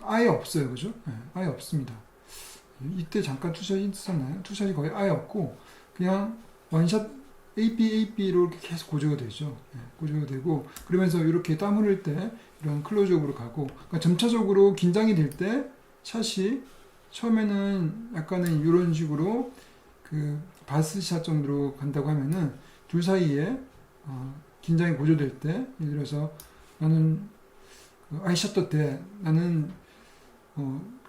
아예 없어요, 그죠? 네, 아예 없습니다. 이때 잠깐 투샷이 있었나요? 투샷이 거의 아예 없고 그냥 원샷 AB로 이렇게 계속 고조가 되죠. 네, 고조가 되고 그러면서 이렇게 땀 흐를 때 이런 클로즈업으로 가고 그러니까 점차적으로 긴장이 될 때 샷이 처음에는 약간은 이런 식으로 그 바스샷 정도로 간다고 하면은 둘 사이에 긴장이 고조될 때 예를 들어서 나는 아이샷도 때 나는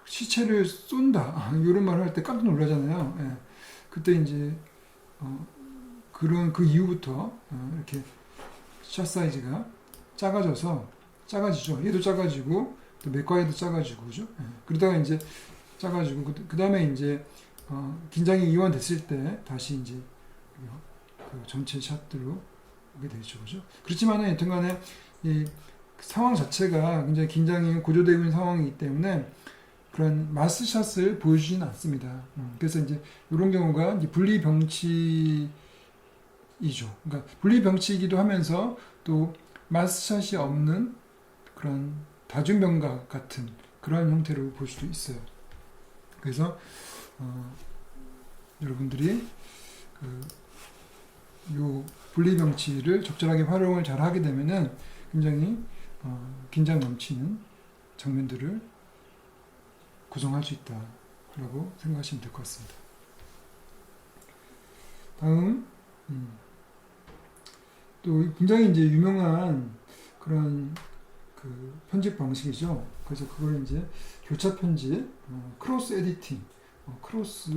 시체를 쏜다 이런 말을 할 때 깜짝 놀라잖아요. 예. 그때 이제 그런 그 이후부터 이렇게 샷 사이즈가 작아지죠. 얘도 작아지고 또 맥과이도 작아지고 그죠? 예. 그러다가 이제 작아지고 그 다음에 이제 긴장이 이완됐을 때 다시 이제 그 전체 샷들로 오게 되죠, 그죠? 그렇지만은 여튼간에 이 상황 자체가 굉장히 긴장이 고조되고 있는 상황이기 때문에 그런 마스샷을 보여주지는 않습니다. 그래서 이제 이런 경우가 이제 분리병치이죠. 그러니까 분리병치이기도 하면서 또 마스샷이 없는 그런 다중병각 같은 그런 형태로 볼 수도 있어요. 그래서 여러분들이 요 분리병치를 적절하게 활용을 잘 하게 되면은 굉장히 긴장 넘치는 장면들을 구성할 수 있다라고 생각하시면 될 것 같습니다. 다음 또 굉장히 이제 유명한 그런 그 편집 방식이죠. 그래서 그걸 이제 교차 편집, 크로스 에디팅, 크로스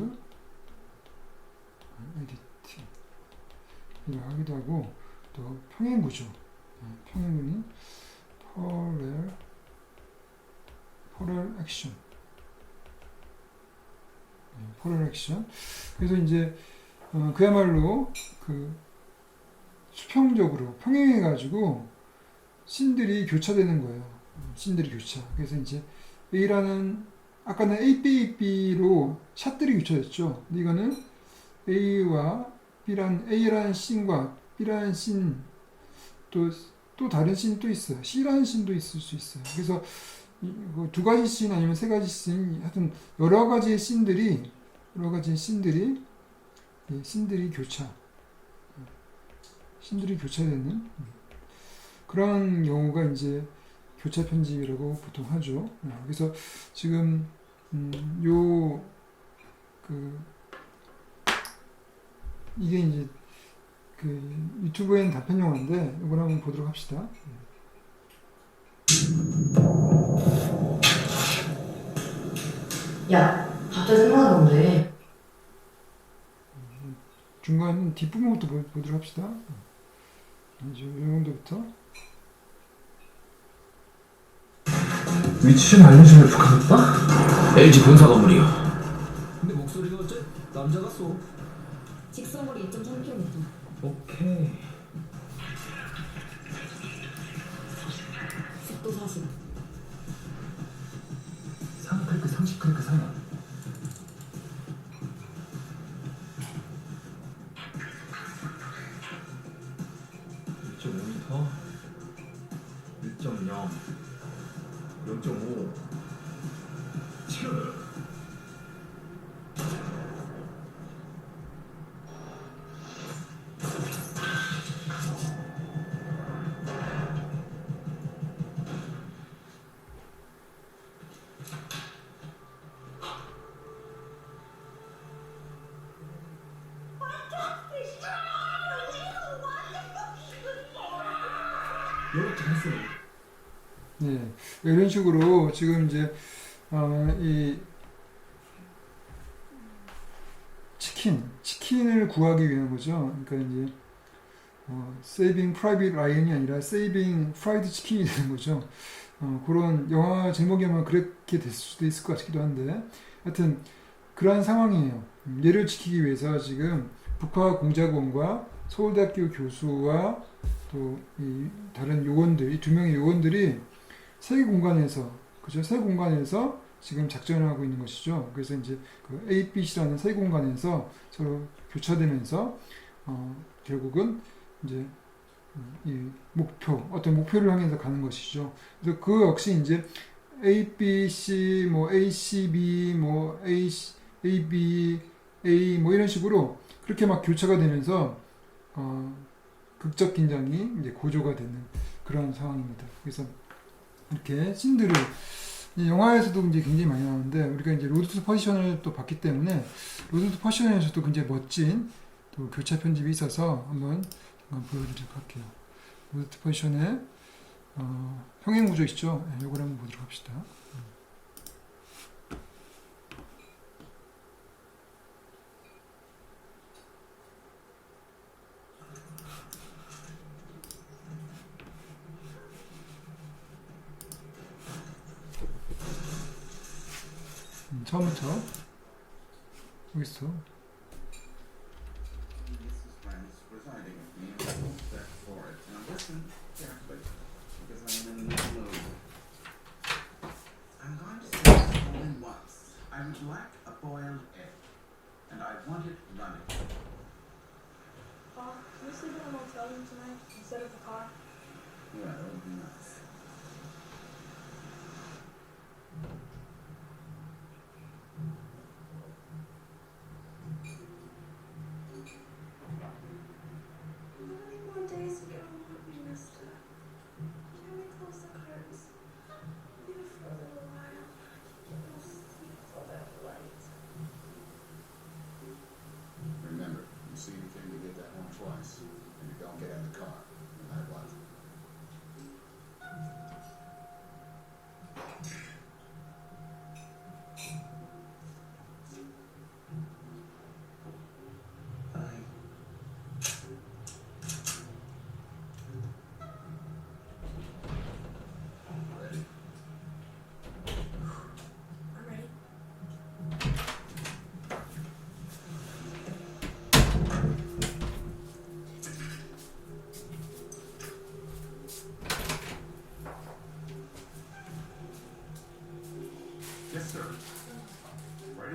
에디팅 이라고 하기도 하고 또 평행구조, 평행근이 포럴 액션, 포럴 액션. 그래서 이제 그야말로 그 수평적으로 평행해가지고 씬들이 교차되는 거예요. 씬들이 교차. 그래서 이제 A라는 아까는 AB로 샷들이 교차됐죠. 근데 이거는 A와 A라는 씬과 B라는 씬, 또 다른 씬이 또 있어요. C라는 씬도 있을 수 있어요. 그래서 두 가지 씬 아니면 세 가지 씬, 하여튼 여러 가지의 씬들이 교차되는 그런 경우가 이제 교차 편집이라고 보통 하죠. 그래서 지금 이게 이제 그 유튜브에는 다 편용한데 이걸 한번 보도록 합시다. 야, 갑자기 생각난 건데. 중간 뒷부분부터 보도록 합시다. 이제 이 정도부터. 위치 좀 알려주면 좋겠다? LG 본사 건물이요. 근데 목소리가 어째 남자 같소? 직선거리 2.3km. 오케이. 속도 40. 3클릭 30클릭 상향. 1.5m 1.0 0.5 7 이렇게 했어요. 네, 이런 식으로 지금 이제 이 치킨을 구하기 위한 거죠. 그러니까 이제 saving private Ryan이 아니라 saving fried chicken이 되는 거죠. 그런 영화 제목이 아마 그렇게 됐을 수도 있을 것 같기도 한데, 하여튼 그러한 상황이에요. 얘를 지키기 위해서 지금 북화공작원과 서울대학교 교수와 또 이 다른 요원들, 이 두 명의 요원들이 세 공간에서, 그죠? 세 공간에서 지금 작전을 하고 있는 것이죠. 그래서 이제 그 A, B, C라는 세 공간에서 서로 교차되면서 결국은 이제 이 어떤 목표를 향해서 가는 것이죠. 그래서 그 역시 이제 A, B, C, 뭐 A, C, B, 뭐 A, B, A 뭐 이런 식으로 그렇게 막 교차가 되면서 극적 긴장이 이제 고조가 되는 그런 상황입니다. 그래서 이렇게 씬들을 영화에서도 이제 굉장히 많이 나오는데, 우리가 이제 로드 투 퍼지션을 또 봤기 때문에 로드 투 퍼지션에서도 굉장히 멋진 또 교차 편집이 있어서 한번 보여드리도록 할게요. 로드 투 퍼지션의 평행 구조 있죠? 네, 이걸 한번 보도록 합시다. 처음부터 여기 있어. Mrs. Friends residing with me and I won't beg for it. Now listen carefully, because I am in no mood. I'm going to say this only once. I would like a boiled egg, and I want it running. Can we sleep in a motel room tonight instead of the car? Well, that would be nice. More days ago, we missed it. Can we close the curtains? Even for a little while. We'll sleep till that light. Remember, you see anything to get that home twice, and you don't get in the car, no matter what.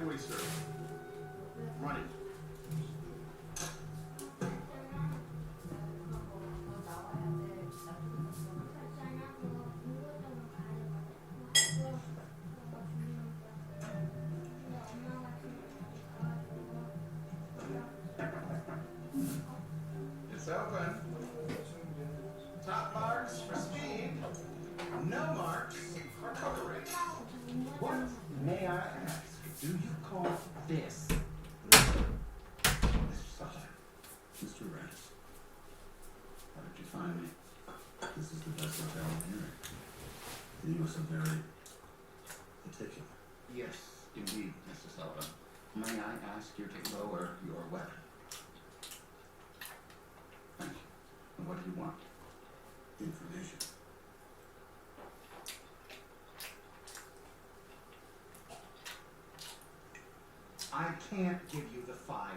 away, sir. Running. It's open. Top marks for speed. No marks for cover rate. What, may I ask, do you call this? Mr. Sullivan. Mr. Rance. How did you find me? This is the best hotel in here. You must have very particular. Yes, indeed, Mr. Sullivan. May I ask you to lower your weapon? Thank you. And what do you want? Information. I can't give you the file.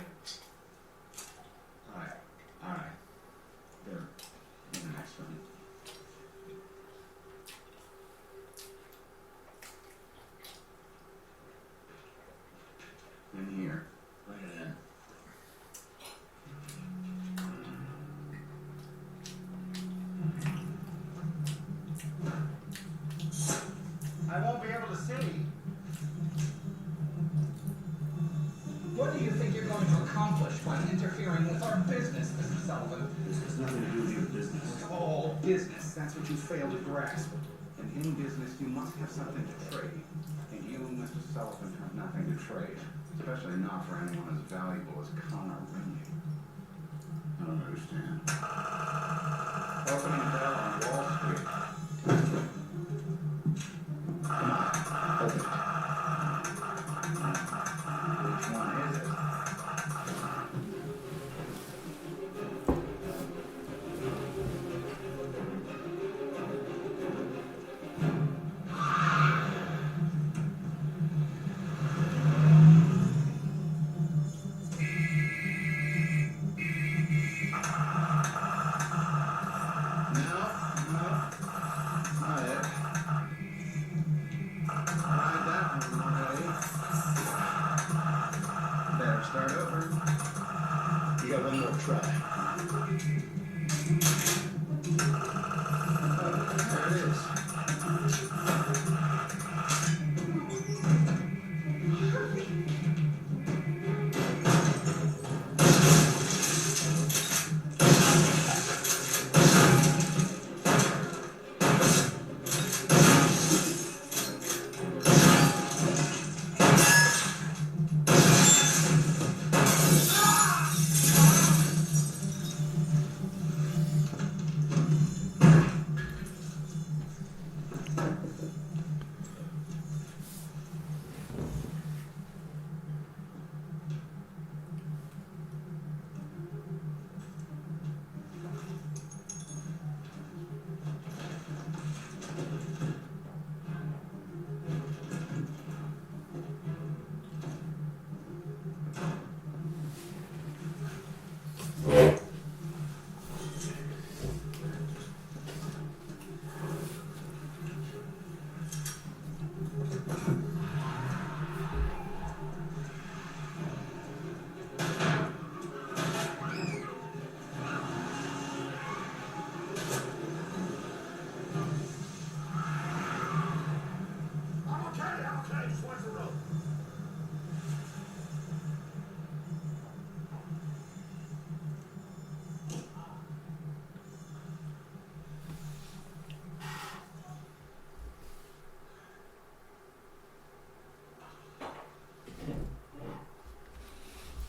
Alright, alright. There. In the next one. In here. Bring it in. I won't be able to see. What do you think you're going to accomplish by interfering with our business, Mr. Sullivan? This has nothing to do with your business. It's all business. That's what you fail to grasp. And in business, you must have something to trade. And you, Mr. Sullivan, have nothing to trade. Especially not for anyone as valuable as Connor Rinley. I don't understand. Opening a bell on Wall Street. Come on, open it. Which one is it? Start over. You got one more try. There it is.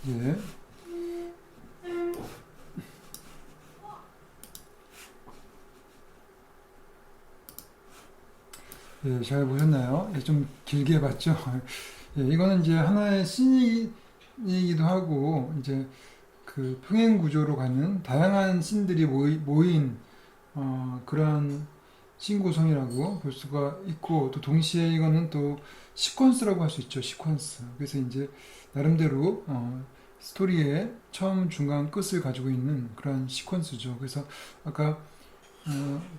예. 예, 잘 보셨나요? 예, 좀 길게 봤죠? 예, 이거는 이제 하나의 씬이기도 하고, 이제 그 평행 구조로 가는 다양한 씬들이 모인, 그런 씬 구성이라고 볼 수가 있고, 또 동시에 이거는 또 시퀀스라고 할 수 있죠, 시퀀스. 그래서 이제 나름대로, 스토리의 처음, 중간, 끝을 가지고 있는 그런 시퀀스죠. 그래서 아까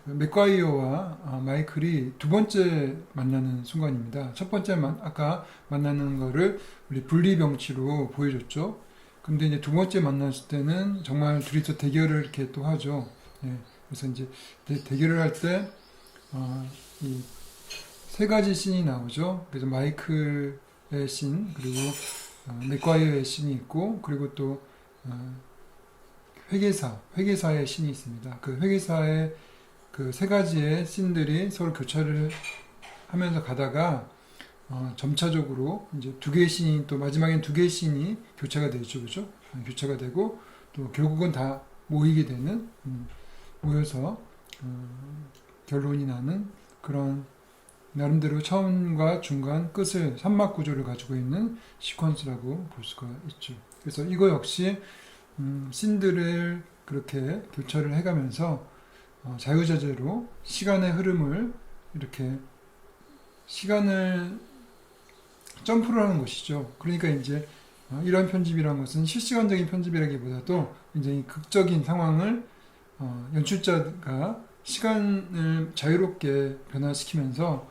맥과이어와 마이클이 두 번째 만나는 순간입니다. 첫 번째 아까 만나는 거를 우리 분리병치로 보여줬죠. 근데 이제 두 번째 만났을 때는 정말 둘이서 대결을 이렇게 또 하죠. 예, 그래서 이제 대결을 할 때, 이 세 가지 씬이 나오죠. 그래서 마이클의 씬, 그리고 맥과이어의 씬이 있고, 그리고 또 회계사의 씬이 있습니다. 그 회계사의 그 세 가지의 씬들이 서로 교차를 하면서 가다가 점차적으로 이제 두 개의 씬이 또 마지막엔 두 개의 씬이 교차가 되죠, 그죠? 교차가 되고 또 결국은 다 모이게 되는 모여서 결론이 나는 그런 나름대로 처음과 중간 끝을 삼막 구조를 가지고 있는 시퀀스라고 볼 수가 있죠. 그래서 이거 역시 씬들을 그렇게 교차를 해가면서 자유자재로 시간의 흐름을 이렇게 시간을 점프를 하는 것이죠. 그러니까 이제 이런 편집이라는 것은 실시간적인 편집이라기보다도 굉장히 극적인 상황을 연출자가 시간을 자유롭게 변화시키면서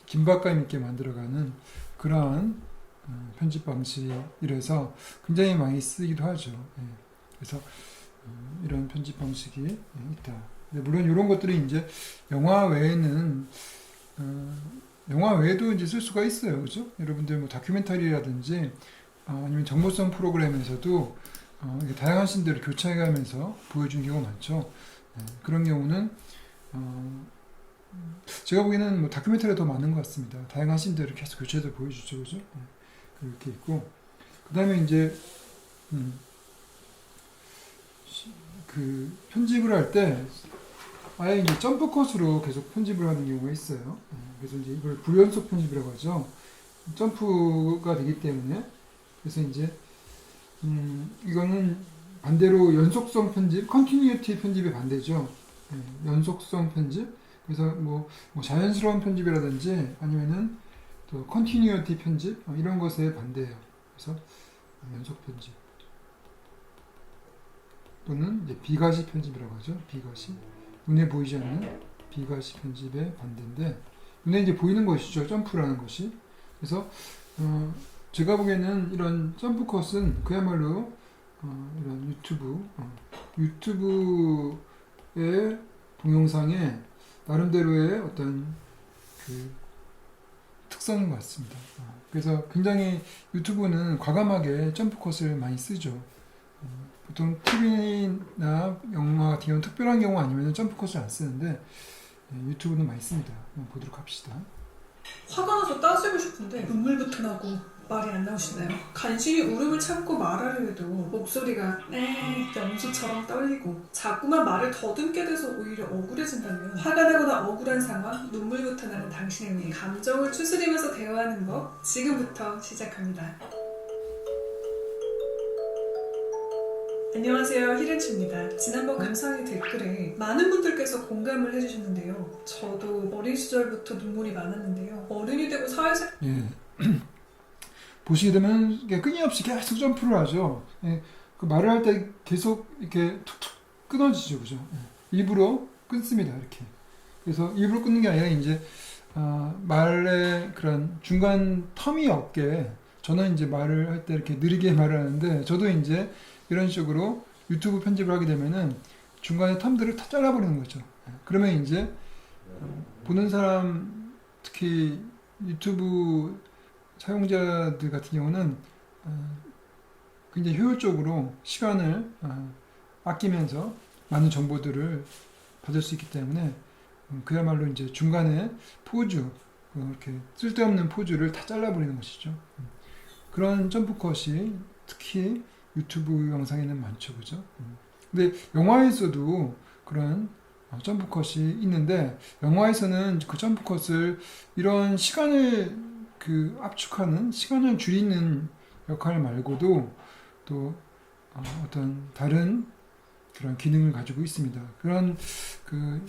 긴박감 있게 만들어가는 그러한 편집 방식이라서 굉장히 많이 쓰기도 하죠. 예. 그래서 이런 편집 방식이 있다. 물론 이런 것들이 이제 영화 외에는 영화 외에도 이제 쓸 수가 있어요, 그죠? 여러분들 뭐 다큐멘터리라든지 아니면 정보성 프로그램에서도 다양한 씬들을 교차해가면서 보여주는 경우가 많죠. 그런 경우는 제가 보기에는 뭐 다큐멘터리가 더 많은 것 같습니다. 다양한 씬들을 계속 교차해서 보여주죠, 그죠? 그렇게 있고, 그 다음에 이제 그 편집을 할 때 아예 이제 점프 컷으로 계속 편집을 하는 경우가 있어요. 그래서 이제 이걸 불연속 편집이라고 하죠. 점프가 되기 때문에. 그래서 이제 이거는 반대로 연속성 편집, 컨티뉴티 편집의 반대죠. 연속성 편집. 그래서 뭐 자연스러운 편집이라든지 아니면은 또 컨티뉴티 편집 이런 것에 반대예요. 그래서 연속 편집 또는 이제 비가시 편집이라고 하죠. 비가시. 눈에 보이지 않는 비가시 편집의 반대인데 눈에 이제 보이는 것이죠. 점프라는 것이. 그래서 제가 보기에는 이런 점프 컷은 그야말로 이런 유튜브의 동영상에 나름대로의 어떤 그 특성인 것 같습니다. 그래서 굉장히 유튜브는 과감하게 점프 컷을 많이 쓰죠. 보통 TV나 영화 같은 경우는 특별한 경우 아니면 점프 컷을 안 쓰는데 유튜브는 많이 씁니다. 보도록 합시다. 화가 나서 따지고 싶은데 눈물부터 나고 말이 안 나오시나요? 간신히 울음을 참고 말하려 해도 목소리가 염소처럼 떨리고 자꾸만 말을 더듬게 돼서 오히려 억울해진다면 화가 나거나 억울한 상황, 눈물부터 나는 당신을 위해 감정을 추스리면서 대화하는 법 지금부터 시작합니다. 안녕하세요, 히렌츠입니다. 지난번 감상의 댓글에 많은 분들께서 공감을 해주셨는데요. 저도 어린 시절부터 눈물이 많았는데요. 어른이 되고 사회생 보시게 되면 끊임없이 계속 점프를 하죠. 그 말을 할 때 계속 이렇게 툭툭 끊어지죠, 그죠? 일부러 끊습니다, 이렇게. 그래서 일부러 끊는 게 아니라 이제 말의 그런 중간 텀이 없게 저는 이제 말을 할 때 이렇게 느리게 말을 하는데 저도 이제 이런 식으로 유튜브 편집을 하게 되면은 중간에 텀들을 다 잘라버리는 거죠. 그러면 이제 보는 사람, 특히 유튜브 사용자들 같은 경우는 굉장히 효율적으로 시간을 아끼면서 많은 정보들을 받을 수 있기 때문에 그야말로 이제 중간에 포즈, 이렇게 쓸데없는 포즈를 다 잘라버리는 것이죠. 그런 점프 컷이 특히 유튜브 영상에는 많죠, 그죠? 근데 영화에서도 그런 점프 컷이 있는데 영화에서는 그 점프 컷을 이런 시간을 압축하는, 시간을 줄이는 역할 말고도 또 어떤 다른 그런 기능을 가지고 있습니다. 그런 그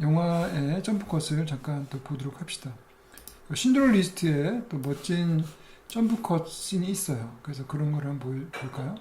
영화의 점프 컷을 잠깐 또 보도록 합시다. 신드러 리스트에 또 멋진 점프 컷 씬이 있어요. 그래서 그런 걸 한번 볼까요?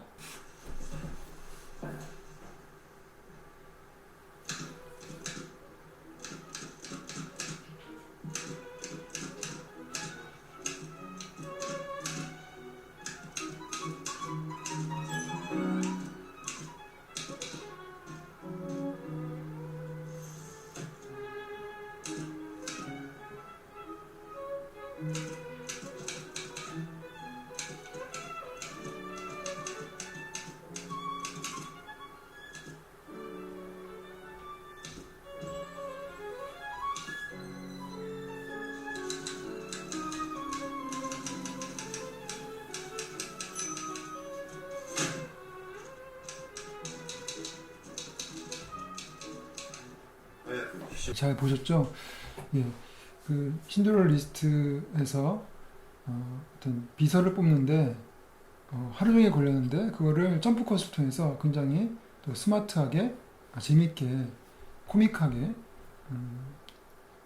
잘 보셨죠? 예, 그 신드롤 리스트에서 어떤 비서를 뽑는데 하루 종일 걸렸는데 그거를 점프 컷을 통해서 굉장히 또 스마트하게, 재밌게, 코믹하게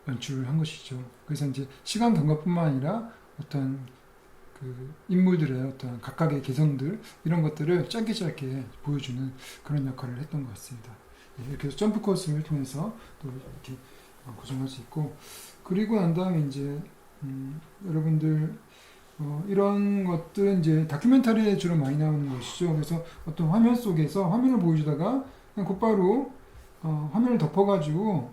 연출을 한 것이죠. 그래서 이제 시간 경과뿐만 아니라 어떤 그 인물들의 어떤 각각의 개성들 이런 것들을 짧게 보여주는 그런 역할을 했던 것 같습니다. 예, 이렇게 해서 점프 컷을 통해서 또 이렇게 고정할 수 있고, 그리고 난 다음에 이제 여러분들 이런 것들은 이제 다큐멘터리에 주로 많이 나오는 것이죠. 그래서 어떤 화면 속에서 화면을 보여주다가 그냥 곧바로 화면을 덮어가지고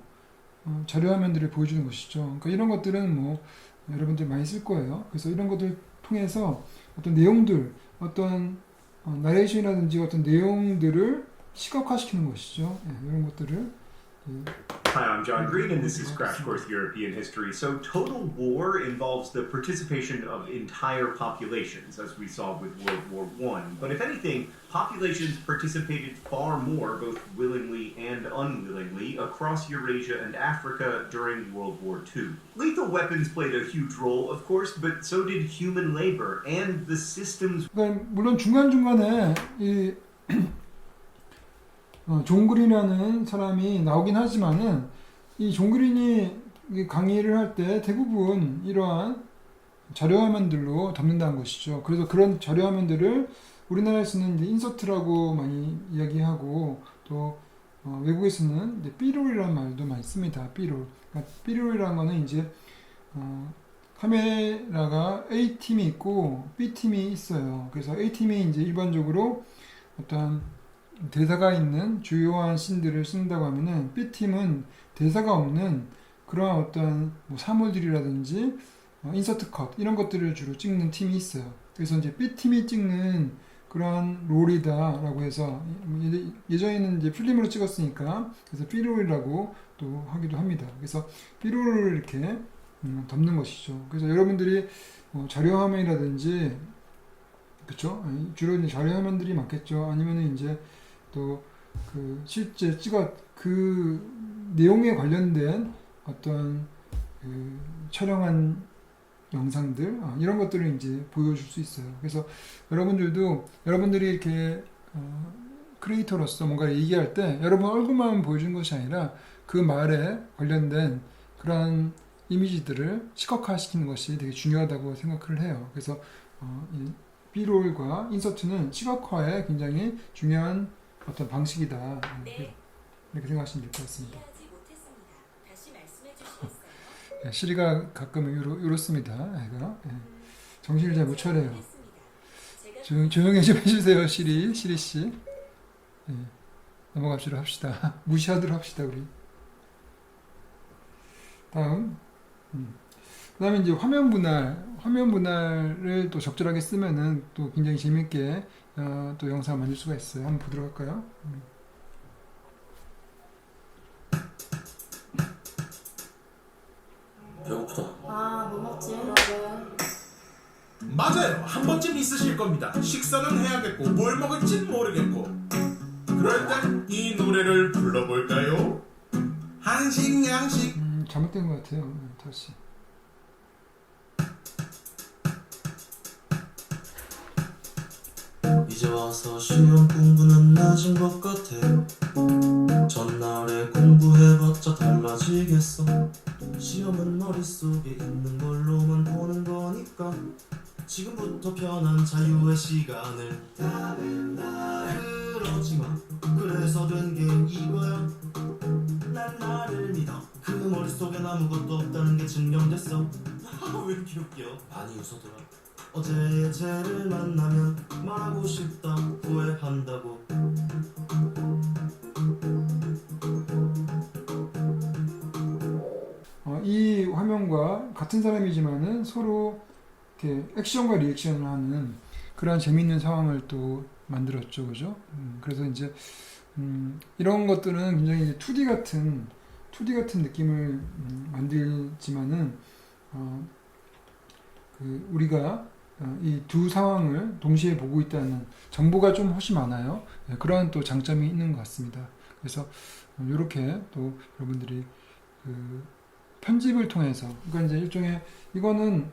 자료 화면들을 보여주는 것이죠. 그러니까 이런 것들은 뭐 여러분들 많이 쓸 거예요. 그래서 이런 것들 통해서 어떤 내용들, 어떤 나레이션이라든지 어떤 내용들을 시각화시키는 것이죠. 예, 이런 것들을 Hi, I'm John Green, and this is Crash Course European History. So, total war involves the participation of entire populations, as we saw with World War I. But if anything, populations participated far more, both willingly and unwillingly, across Eurasia and Africa during World War II. Lethal weapons played a huge role, of course, but so did human labor and the systems. 그러니까 물론 중간중간에 이 존 그린이라는 사람이 나오긴 하지만은 이 존 그린이 강의를 할 때 대부분 이러한 자료 화면들로 덮는다는 것이죠. 그래서 그런 자료 화면들을 우리나라에서는 이제 인서트라고 많이 이야기하고 또 외국에서는 이제 B롤이라는 말도 많이 씁니다. B롤. 그러니까 B롤이라는 거는 이제 카메라가 A팀이 있고 B팀이 있어요. 그래서 A팀이 이제 일반적으로 어떤 대사가 있는 주요한 씬들을 쓴다고 하면은 B팀은 대사가 없는 그런 어떤 뭐 사물들이라든지 인서트 컷 이런 것들을 주로 찍는 팀이 있어요. 그래서 이제 B팀이 찍는 그런 롤이다라고 해서 예전에는 이제 필름으로 찍었으니까 그래서 B롤이라고 또 하기도 합니다. 그래서 B롤을 이렇게 덮는 것이죠. 그래서 여러분들이 자료 화면이라든지 그렇죠? 주로 이제 자료 화면들이 많겠죠. 아니면은 이제 또 그 실제 그 내용에 관련된 어떤 그 촬영한 영상들 이런 것들을 이제 보여줄 수 있어요. 그래서 여러분들이 이렇게 크리에이터로서 뭔가 얘기할 때 여러분 얼굴만 보여주는 것이 아니라 그 말에 관련된 그런 이미지들을 시각화시키는 것이 되게 중요하다고 생각을 해요. 그래서 이 B롤과 인서트는 시각화에 굉장히 중요한 어떤 방식이다. 네. 이렇게 생각하시면 될 것 같습니다. 이해하지 못했습니다. 다시 말씀해 주시겠어요? 예, 시리가 가끔 이렇습니다. 애가 정신을 잘 못 차려요. 조용히 좀 해주세요, 시리 씨. 예, 넘어갑시다. 무시하도록 합시다, 우리. 다음. 그다음에 이제 화면 분할을 또 적절하게 쓰면은 또 굉장히 재밌게 또 영상을 만들 수가 있어요. 한번 보도록 할까요? 배고프다. 뭐 먹지? 맞아요. 한 번쯤 있으실 겁니다. 식사는 해야겠고 뭘 먹을진 모르겠고. 그럴 땐 이 노래를 불러볼까요? 한식 양식. 잘못된 것 같아요. 다시. 이제 와서 시험 공부는 낮은 것 같아. 전날에 공부해봤자 달라지겠어. 시험은 머릿속에 있는 걸로만 보는 거니까 지금부터 편한 자유의 시간을 그러지마. 그래서 된 게 이거야. 난 나를 믿어. 그 머릿속엔 아무것도 없다는 게 증명됐어. 왜 이렇게 웃겨? 많이 웃어더라. 어제의 쟤를 만나면 말하고 싶다 후회한다고. 이 화면과 같은 사람이지만은 서로 이렇게 액션과 리액션을 하는 그런 재미있는 상황을 또 만들었죠, 그죠? 그래서 이제 이런 것들은 굉장히 2D 같은 느낌을 만들지만은 그 우리가 이 두 상황을 동시에 보고 있다는 정보가 좀 훨씬 많아요. 그러한 또 장점이 있는 것 같습니다. 그래서 이렇게 또 여러분들이 그 편집을 통해서, 그러니까 이제 일종의 이거는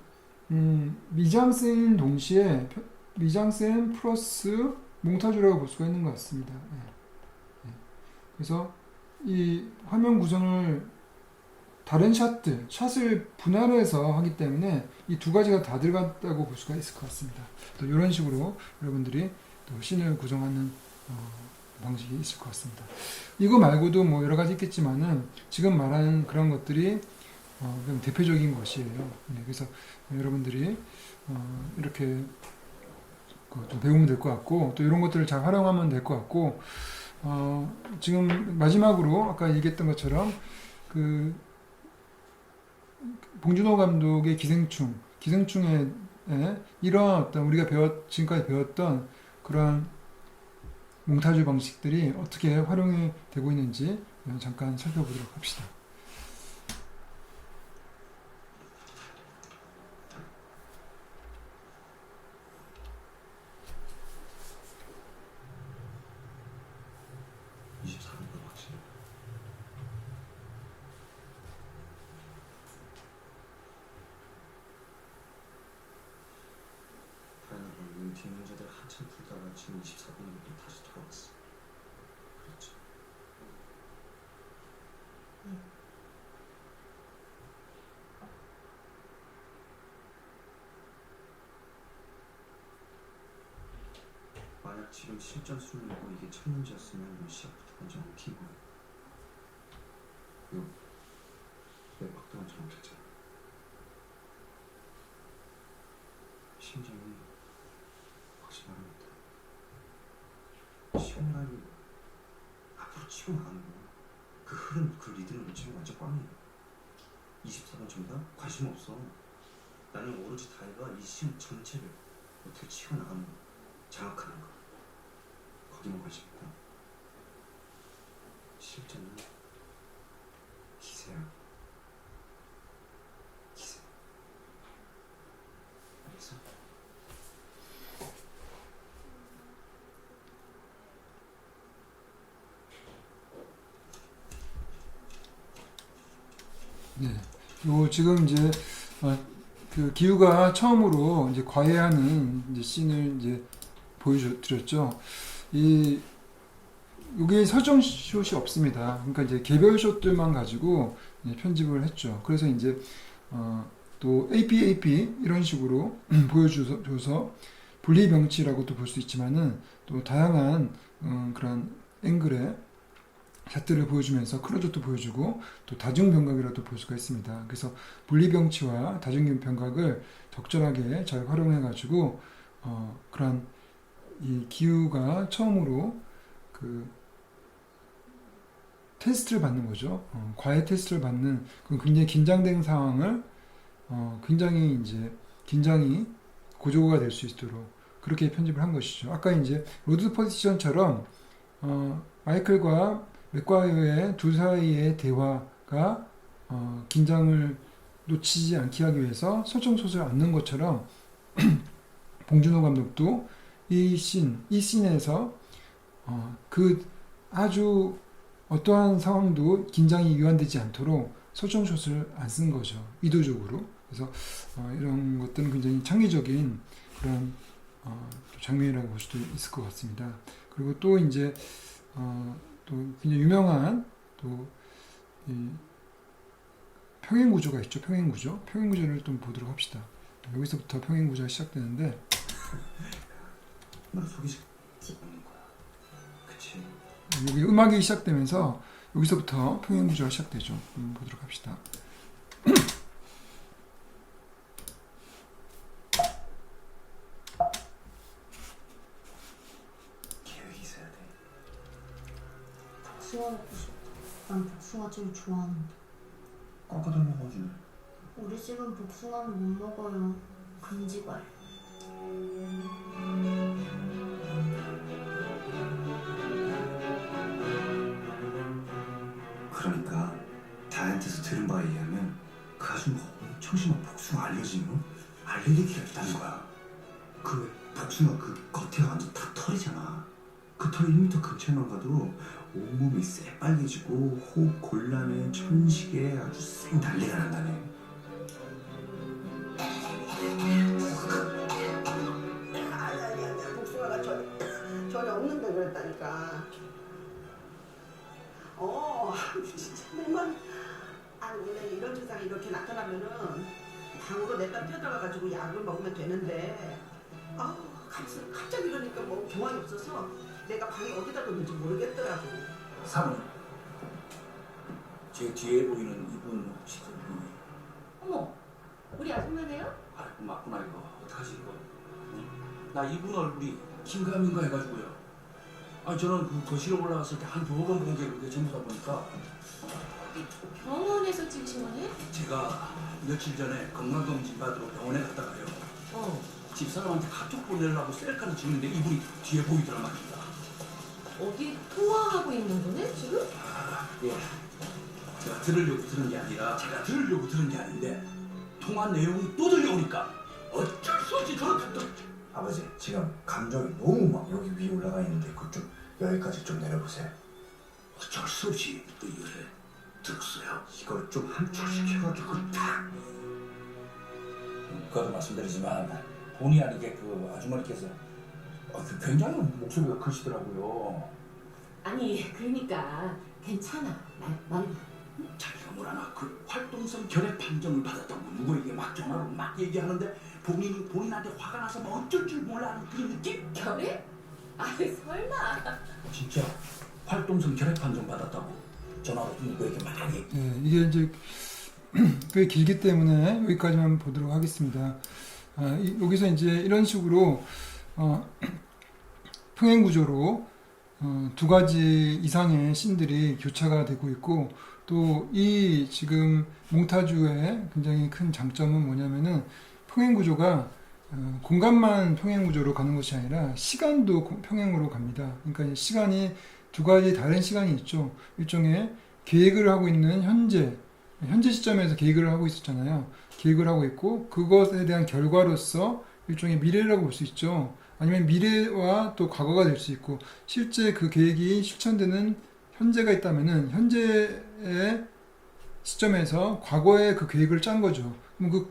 미장센 동시에 미장센 플러스 몽타주라고 볼 수가 있는 것 같습니다. 그래서 이 화면 구성을 다른 샷을 분할해서 하기 때문에 이 두 가지가 다 들어갔다고 볼 수가 있을 것 같습니다. 또 이런 식으로 여러분들이 또 씬을 구성하는 방식이 있을 것 같습니다. 이거 말고도 뭐 여러 가지 있겠지만은 지금 말하는 그런 것들이 그냥 대표적인 것이에요. 그래서 여러분들이 이렇게 좀 배우면 될 것 같고, 또 이런 것들을 잘 활용하면 될 것 같고, 지금 마지막으로 아까 얘기했던 것처럼 그 봉준호 감독의 기생충에 이러한 어떤 우리가 지금까지 배웠던 그런 몽타주 방식들이 어떻게 활용이 되고 있는지 잠깐 살펴보도록 합시다. 뒤 문제들 한참 풀다가 지금 24분이면 다시 돌아왔어. 그렇죠. 만약 지금 실전술을 내고 이게 첫 문제였으면 시작부터 먼저 엉킨 거야. 이거 왜 박동원 잘못했잖아. 심정이 확실히 말합니다. 시간이라니 앞으로 치고 나가는 거야. 그 흐름, 그 리듬을 놓치면 완전 꽝이야. 24번 정답? 관심 없어. 나는 오로지 다이가 이 시험 전체를 어떻게 치고 나가는 거야. 장악하는 거. 거기만 관심 있다. 실전은 기세야. 기세. 알겠어? 네. 요 지금 이제 그 기우가 처음으로 이제 과외하는 이제 씬을 이제 보여드렸죠. 여기 설정 숏이 없습니다. 그러니까 이제 개별 숏들만 가지고 이제 편집을 했죠. 그래서 이제 또 AP 이런 식으로 보여줘서 분리병치라고도 볼 수 있지만은 또 다양한 그런 앵글의 샷들을 보여주면서 클로즈도 보여주고 또 다중변각이라도 볼 수가 있습니다. 그래서 분리병치와 다중변각을 적절하게 잘 활용해 가지고 그런 이 기우가 처음으로 그 테스트를 받는 거죠. 과외 테스트를 받는 그 굉장히 긴장된 상황을 굉장히 이제 긴장이 고조가 될 수 있도록 그렇게 편집을 한 것이죠. 아까 이제 로드 포지션처럼 마이클과 맥과이어의 둘 사이의 대화가 긴장을 놓치지 않게 하기 위해서 설정소설을 않는 것처럼 봉준호 감독도 이 씬에서 그 아주 어떠한 상황도 긴장이 유한되지 않도록 설정샷을 안 쓴 거죠. 의도적으로. 그래서 이런 것들은 굉장히 창의적인 그런 장면이라고 볼 수도 있을 것 같습니다. 그리고 또 이제 또 굉장히 유명한 또 이 평행구조가 있죠. 평행구조를 좀 보도록 합시다. 여기서부터 평행구조가 시작되는데 나 소개시켜 주는 거야. 그치? 여기 음악이 시작되면서 여기서부터 평행구조가 시작되죠. 보도록 합시다. 계획이 있어야 돼. 복숭아 먹고 싶다. 난 복숭아 제일 좋아하는데. 깎아다 먹어야지. 우리 집은 복숭아는 못 먹어요. 금지발. 그러니까 다한테서 들은 바에 의하면 그 아줌마가 엄청 심한 복숭아 알레르기가 있다는 거야. 그 복숭아 그 겉에가 완전 다 털이잖아. 그 터 1m 근처에만 가도 온몸이 새빨개지고 호흡 곤란해 천식에 아주 쌩 난리가 난다네. 아니, 복숭아가 전혀 없는데 그랬다니까. 진짜 정말. 원래 이런 증상이 이렇게 나타나면은 방으로 냈다 뛰어들어가가지고 약을 먹으면 되는데 갑자기 이러니까 뭐 경황이 없어서 내가 방에 어디다 뒀는지 모르겠더라고. 사모님, 제 뒤에 보이는 이분 혹시 저분이? 어머, 우리 아줌마네요? 아이고 맞구나 이거. 어떡하지 이거? 나 이분 얼굴이 긴가민가 해가지고요. 저는 그 거실에 올라갔을 때 한 2번 본 게 그게 전부다 보니까 병원에서 찍으신 거네? 제가 며칠 전에 건강검진 받으러 병원에 갔다가요. 집사람한테 카톡 보내려고 셀카를 찍는데 이분이 뒤에 보이더라 말입니다. 어디 통화하고 있는 거네 지금? 예. 제가 들으려고 들은 게 아니라 제가 들으려고 들은 게 아닌데 통화 내용이 또 들려오니까 어쩔 수 없이 저는 또 아버지, 지금 감정이 너무 막 여기 위에 올라가 있는데 그쪽 여기까지 좀 내려보세요. 어쩔 수 없이 또 이거를 들었어요. 이걸 좀 함축시켜가지고 딱. 그것도 말씀드리지만 본의 아니게 그 아주머니께서 굉장히 목소리가 크시더라고요. 아니 그러니까 괜찮아. 말 자기가 뭐라나 그 활동성 결핵 판정을 받았다고 누구에게 막 전화로 막 얘기하는데 본인한테 화가 나서 뭐 어쩔 줄 몰라 하는 그런 느낌? 결핵? 아이 설마. 진짜 활동성 결핵 판정 받았다고 전화로 누구에게 막 얘기. 네, 이게 이제 꽤 길기 때문에 여기까지만 보도록 하겠습니다. 여기서 이제 이런 식으로 평행 구조로 2가지 이상의 씬들이 교차가 되고 있고, 또 이 지금 몽타주의 굉장히 큰 장점은 뭐냐면은 평행 구조가 공간만 평행 구조로 가는 것이 아니라 시간도 평행으로 갑니다. 그러니까 시간이 2가지 다른 시간이 있죠. 일종의 계획을 하고 있는 현재 시점에서 계획을 하고 있었잖아요. 계획을 하고 있고 그것에 대한 결과로서 일종의 미래라고 볼 수 있죠. 아니면 미래와 또 과거가 될 수 있고, 실제 그 계획이 실천되는 현재가 있다면은 현재의 시점에서 과거에 그 계획을 짠 거죠. 그럼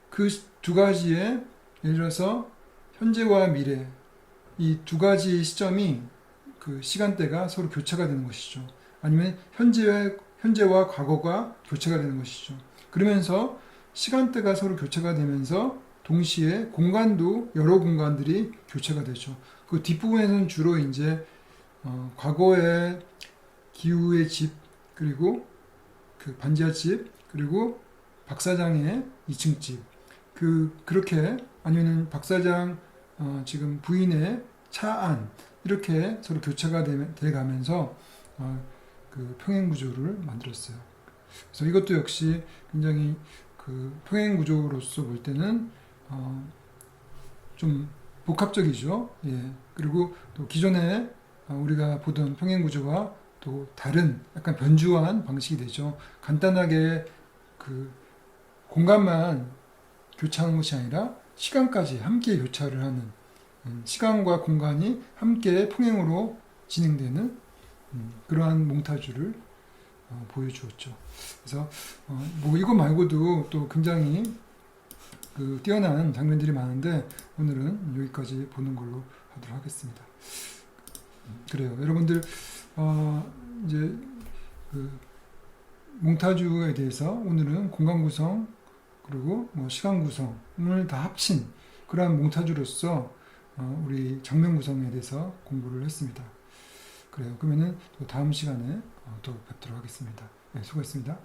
그 2가지의, 예를 들어서 현재와 미래, 이 2가지 시점이 그 시간대가 서로 교차가 되는 것이죠. 아니면 현재와 과거가 교차가 되는 것이죠. 그러면서 시간대가 서로 교차가 되면서 동시에 공간도 여러 공간들이 교차가 되죠. 그 뒷부분에서는 주로 이제 과거의 기우의 집, 그리고 그 반지하 집, 그리고 박 사장의 2층 집, 그렇게, 아니면은 박 사장 지금 부인의 차 안, 이렇게 서로 교차가 돼 가면서 그 평행 구조를 만들었어요. 그래서 이것도 역시 굉장히 그 평행 구조로서 볼 때는 좀 복합적이죠. 예. 그리고 또 기존에 우리가 보던 평행 구조와 또 다른 약간 변주한 방식이 되죠. 간단하게 그 공간만 교차하는 것이 아니라 시간까지 함께 교차를 하는, 시간과 공간이 함께 평행으로 진행되는 그러한 몽타주를 보여주었죠. 그래서 뭐 이거 말고도 또 굉장히 그 뛰어난 장면들이 많은데 오늘은 여기까지 보는 걸로 하도록 하겠습니다. 그래요. 여러분들 이제 그 몽타주에 대해서 오늘은 공간 구성 그리고 뭐 시간 구성을 다 합친 그러한 몽타주로서 우리 장면 구성에 대해서 공부를 했습니다. 그래요. 그러면은 또 다음 시간에 또 뵙도록 하겠습니다. 네, 수고했습니다.